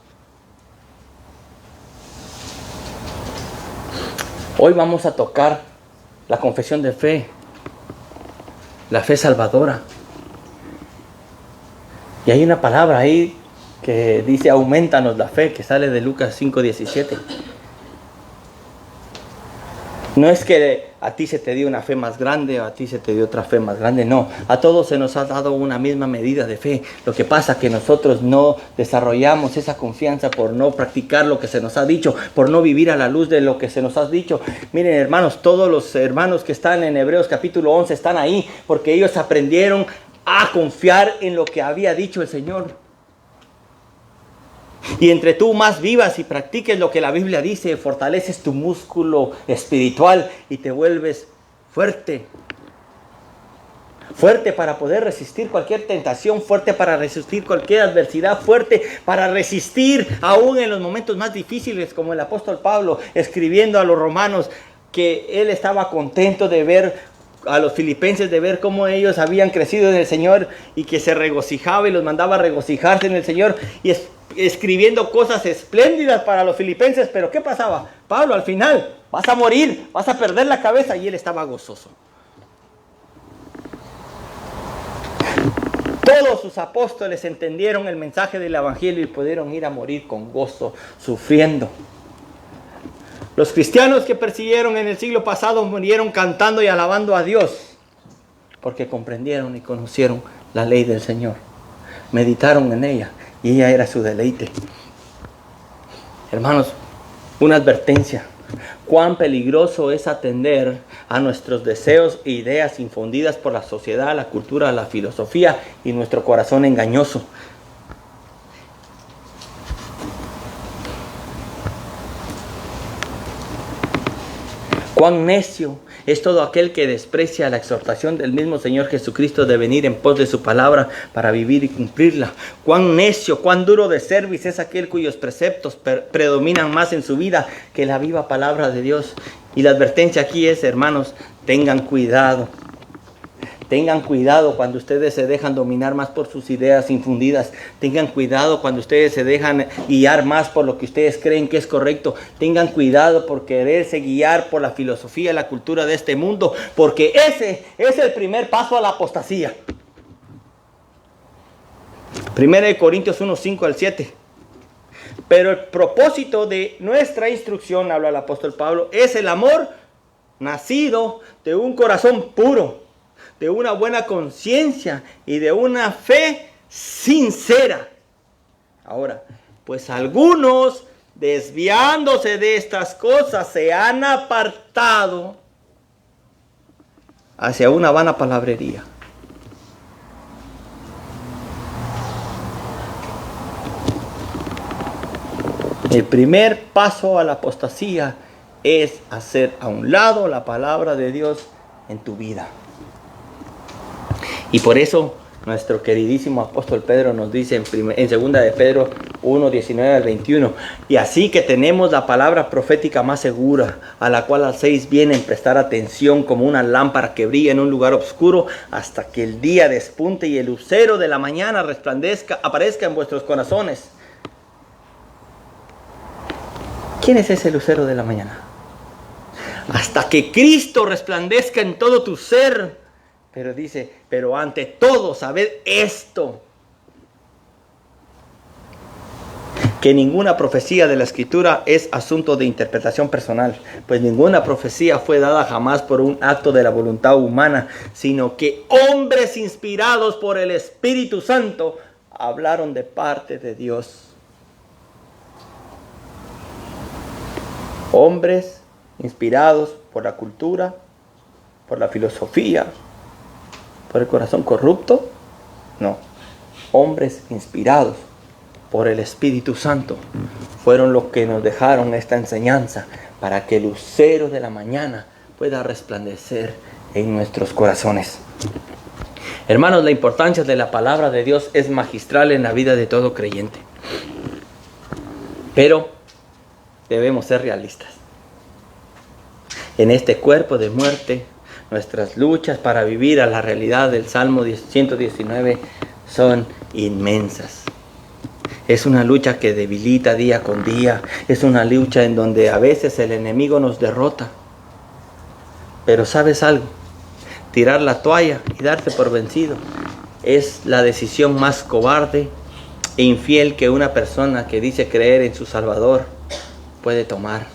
Hoy vamos a tocar la confesión de fe, la fe salvadora. Y hay una palabra ahí que dice aumentanos la fe, que sale de Lucas 5:17. No es que a ti se te dio una fe más grande o a ti se te dio otra fe más grande, no. A todos se nos ha dado una misma medida de fe. Lo que pasa es que nosotros no desarrollamos esa confianza por no practicar lo que se nos ha dicho, por no vivir a la luz de lo que se nos ha dicho. Miren, hermanos, todos los hermanos que están en Hebreos capítulo 11 están ahí porque ellos aprendieron a confiar en lo que había dicho el Señor. Y entre tú más vivas y practiques lo que la Biblia dice, fortaleces tu músculo espiritual y te vuelves fuerte. Fuerte para poder resistir cualquier tentación, fuerte para resistir cualquier adversidad, fuerte para resistir aún en los momentos más difíciles, como el apóstol Pablo escribiendo a los romanos que él estaba contento de ver a los filipenses, de ver cómo ellos habían crecido en el Señor y que se regocijaba y los mandaba a regocijarse en el Señor y escribiendo cosas espléndidas para los filipenses. Pero ¿qué pasaba? Pablo, al final vas a morir, vas a perder la cabeza, y él estaba gozoso. Todos sus apóstoles entendieron el mensaje del evangelio y pudieron ir a morir con gozo, sufriendo. Los cristianos que persiguieron en el siglo pasado murieron cantando y alabando a Dios porque comprendieron y conocieron la ley del Señor. Meditaron en ella y ella era su deleite. Hermanos, una advertencia. Cuán peligroso es atender a nuestros deseos e ideas infundidas por la sociedad, la cultura, la filosofía y nuestro corazón engañoso. Cuán necio es todo aquel que desprecia la exhortación del mismo Señor Jesucristo de venir en pos de su palabra para vivir y cumplirla. Cuán necio, cuán duro de cerviz es aquel cuyos preceptos predominan más en su vida que la viva palabra de Dios. Y la advertencia aquí es, hermanos, tengan cuidado. Tengan cuidado cuando ustedes se dejan dominar más por sus ideas infundidas. Tengan cuidado cuando ustedes se dejan guiar más por lo que ustedes creen que es correcto. Tengan cuidado por quererse guiar por la filosofía y la cultura de este mundo, porque ese es el primer paso a la apostasía. 1 Corintios 1:5-7. Pero el propósito de nuestra instrucción, habla el apóstol Pablo, es el amor nacido de un corazón puro, de una buena conciencia y de una fe sincera. Ahora, pues algunos, desviándose de estas cosas, se han apartado hacia una vana palabrería. El primer paso a la apostasía es hacer a un lado la palabra de Dios en tu vida. Y por eso nuestro queridísimo apóstol Pedro nos dice en 2 de Pedro 1:19-21, y así que tenemos la palabra profética más segura, a la cual hacéis bien en prestar atención como una lámpara que brilla en un lugar oscuro hasta que el día despunte y el lucero de la mañana resplandezca, aparezca en vuestros corazones. ¿Quién es ese lucero de la mañana? Hasta que Cristo resplandezca en todo tu ser. Pero dice, pero ante todo, sabed esto, que ninguna profecía de la Escritura es asunto de interpretación personal, pues ninguna profecía fue dada jamás por un acto de la voluntad humana, sino que hombres inspirados por el Espíritu Santo hablaron de parte de Dios. Hombres inspirados por la cultura, por la filosofía, por el corazón corrupto. No, hombres inspirados por el Espíritu Santo fueron los que nos dejaron esta enseñanza para que el lucero de la mañana pueda resplandecer en nuestros corazones. Hermanos, la importancia de la palabra de Dios es magistral en la vida de todo creyente. Pero debemos ser realistas. En este cuerpo de muerte, nuestras luchas para vivir a la realidad del Salmo 119 son inmensas. Es una lucha que debilita día con día. Es una lucha en donde a veces el enemigo nos derrota. Pero ¿sabes algo? Tirar la toalla y darse por vencido es la decisión más cobarde e infiel que una persona que dice creer en su Salvador puede tomar.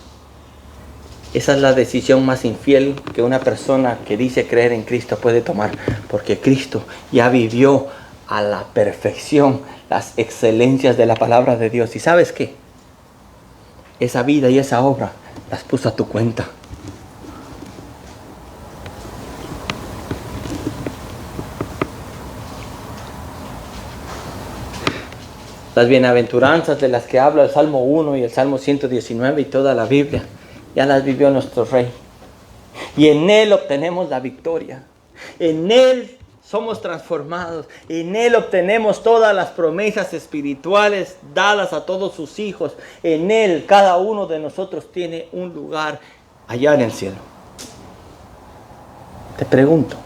Esa es la decisión más infiel que una persona que dice creer en Cristo puede tomar, porque Cristo ya vivió a la perfección las excelencias de la palabra de Dios. ¿Y sabes qué? Esa vida y esa obra las puso a tu cuenta. Las bienaventuranzas de las que habla el Salmo 1 y el Salmo 119 y toda la Biblia, ya las vivió nuestro Rey. Y en Él obtenemos la victoria. En Él somos transformados. En Él obtenemos todas las promesas espirituales dadas a todos sus hijos. En Él cada uno de nosotros tiene un lugar allá en el cielo. Te pregunto,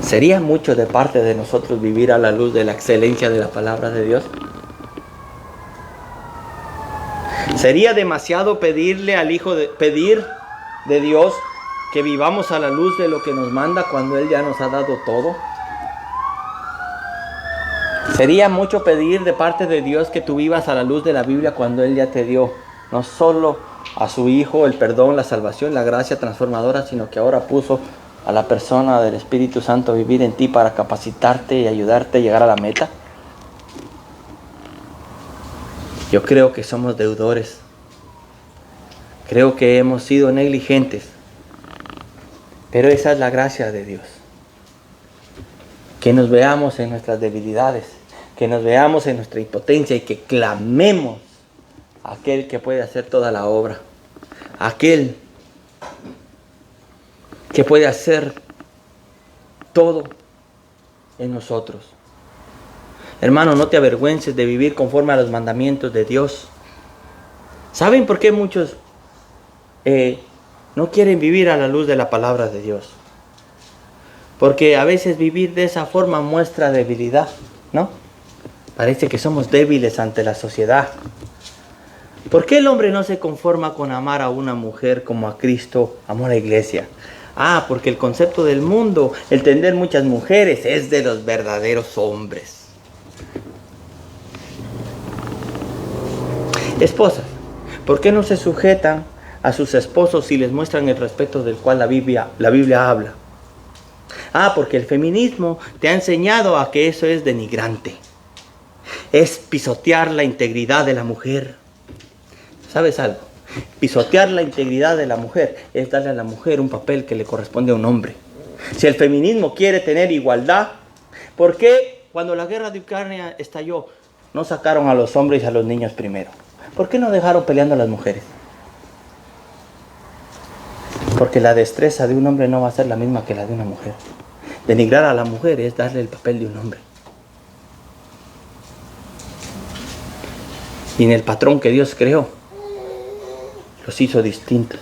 ¿sería mucho de parte de nosotros vivir a la luz de la excelencia de la palabra de Dios? ¿Sería demasiado pedir de Dios que vivamos a la luz de lo que nos manda cuando Él ya nos ha dado todo? ¿Sería mucho pedir de parte de Dios que tú vivas a la luz de la Biblia cuando Él ya te dio no solo a su Hijo el perdón, la salvación, la gracia transformadora, sino que ahora puso a la persona del Espíritu Santo a vivir en ti para capacitarte y ayudarte a llegar a la meta? Yo creo que somos deudores. Creo que hemos sido negligentes. Pero esa es la gracia de Dios. Que nos veamos en nuestras debilidades, que nos veamos en nuestra impotencia y que clamemos a aquel que puede hacer toda la obra. Aquel que puede hacer todo en nosotros. Hermano, no te avergüences de vivir conforme a los mandamientos de Dios. ¿Saben por qué muchos no quieren vivir a la luz de la palabra de Dios? Porque a veces vivir de esa forma muestra debilidad, ¿no? Parece que somos débiles ante la sociedad. ¿Por qué el hombre no se conforma con amar a una mujer como a Cristo amó a la iglesia? Porque el concepto del mundo, el tener muchas mujeres, es de los verdaderos hombres. Esposas, ¿por qué no se sujetan a sus esposos si les muestran el respeto del cual la Biblia habla? Porque el feminismo te ha enseñado a que eso es denigrante. Es pisotear la integridad de la mujer. ¿Sabes algo? Pisotear la integridad de la mujer es darle a la mujer un papel que le corresponde a un hombre. Si el feminismo quiere tener igualdad, ¿por qué cuando la guerra de Ucrania estalló no sacaron a los hombres y a los niños primero? ¿Por qué no dejaron peleando a las mujeres? Porque la destreza de un hombre no va a ser la misma que la de una mujer. Denigrar a la mujer es darle el papel de un hombre. Y en el patrón que Dios creó, los hizo distintos.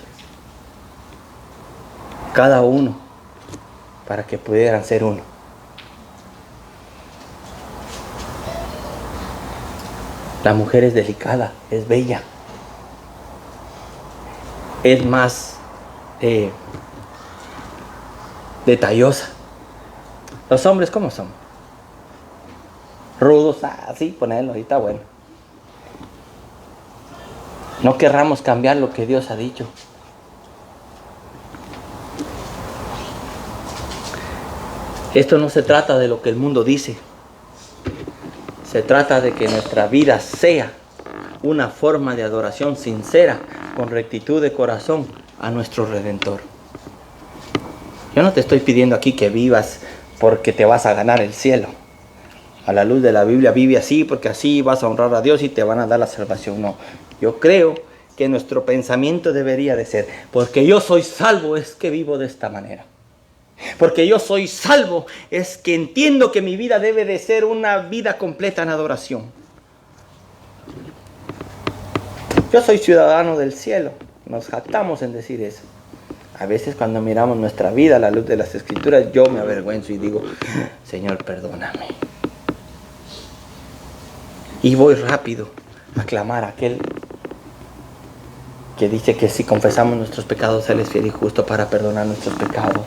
Cada uno para que pudieran ser uno. La mujer es delicada, es bella. Es más detallosa. Los hombres, ¿cómo son? Rudos, así, ponerlo, ahorita bueno. No querramos cambiar lo que Dios ha dicho. Esto no se trata de lo que el mundo dice. Se trata de que nuestra vida sea una forma de adoración sincera, con rectitud de corazón a nuestro Redentor. Yo no te estoy pidiendo aquí que vivas porque te vas a ganar el cielo. A la luz de la Biblia vive así porque así vas a honrar a Dios y te van a dar la salvación. No, yo creo que nuestro pensamiento debería de ser, porque yo soy salvo es que vivo de esta manera. Porque yo soy salvo es que entiendo que mi vida debe de ser una vida completa en adoración. Yo soy ciudadano del cielo. Nos jactamos en decir eso. A veces cuando miramos nuestra vida a la luz de las Escrituras, yo me avergüenzo y digo, Señor, perdóname. Y voy rápido a clamar a aquel que dice que si confesamos nuestros pecados, Él es fiel y justo para perdonar nuestros pecados.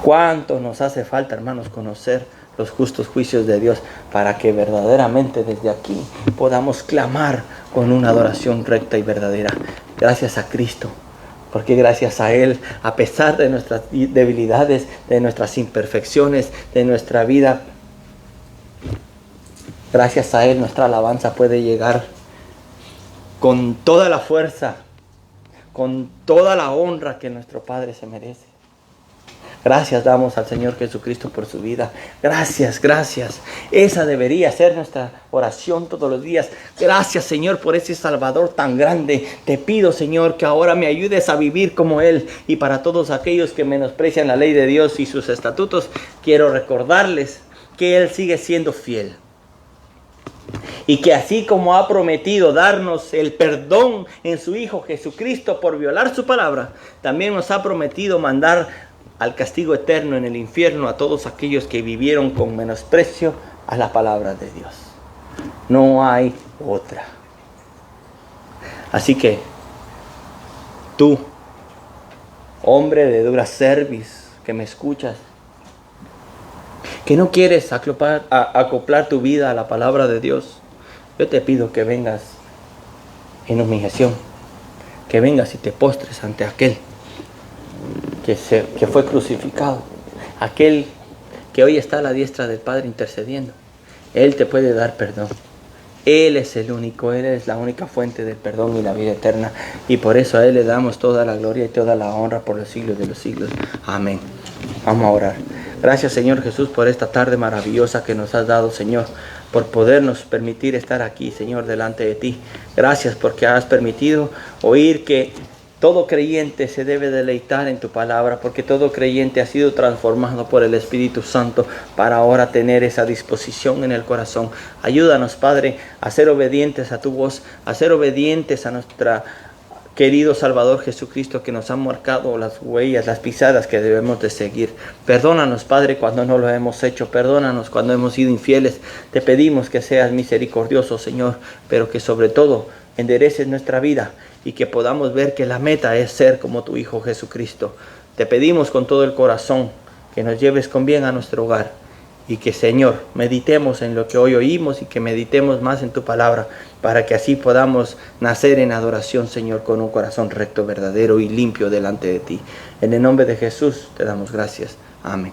¿Cuánto nos hace falta, hermanos, conocer los justos juicios de Dios para que verdaderamente desde aquí podamos clamar con una adoración recta y verdadera? Gracias a Cristo, porque gracias a Él, a pesar de nuestras debilidades, de nuestras imperfecciones, de nuestra vida, gracias a Él nuestra alabanza puede llegar con toda la fuerza, con toda la honra que nuestro Padre se merece. Gracias damos al Señor Jesucristo por su vida. Gracias, gracias. Esa debería ser nuestra oración todos los días. Gracias, Señor, por ese Salvador tan grande. Te pido, Señor, que ahora me ayudes a vivir como Él. Y para todos aquellos que menosprecian la ley de Dios y sus estatutos, quiero recordarles que Él sigue siendo fiel. Y que así como ha prometido darnos el perdón en su Hijo Jesucristo por violar su palabra, también nos ha prometido mandar al castigo eterno en el infierno a todos aquellos que vivieron con menosprecio a la palabra de Dios. No hay otra. Así que tú, hombre de dura cerviz, que me escuchas, que no quieres acoplar tu vida a la palabra de Dios, yo te pido que vengas en humillación, que vengas y te postres ante aquel que fue crucificado, aquel que hoy está a la diestra del Padre intercediendo. Él te puede dar perdón. Él es el único, Él es la única fuente del perdón y la vida eterna. Y por eso a Él le damos toda la gloria y toda la honra por los siglos de los siglos. Amén. Vamos a orar. Gracias, Señor Jesús, por esta tarde maravillosa que nos has dado, Señor, por podernos permitir estar aquí, Señor, delante de ti. Gracias porque has permitido oír que todo creyente se debe deleitar en tu palabra, porque todo creyente ha sido transformado por el Espíritu Santo para ahora tener esa disposición en el corazón. Ayúdanos, Padre, a ser obedientes a tu voz, a ser obedientes a nuestro querido Salvador Jesucristo, que nos ha marcado las huellas, las pisadas que debemos de seguir. Perdónanos, Padre, cuando no lo hemos hecho. Perdónanos cuando hemos sido infieles. Te pedimos que seas misericordioso, Señor, pero que sobre todo endereces nuestra vida y que podamos ver que la meta es ser como tu Hijo Jesucristo. Te pedimos con todo el corazón que nos lleves con bien a nuestro hogar y que, Señor, meditemos en lo que hoy oímos y que meditemos más en tu palabra para que así podamos nacer en adoración, Señor, con un corazón recto, verdadero y limpio delante de ti. En el nombre de Jesús te damos gracias. Amén.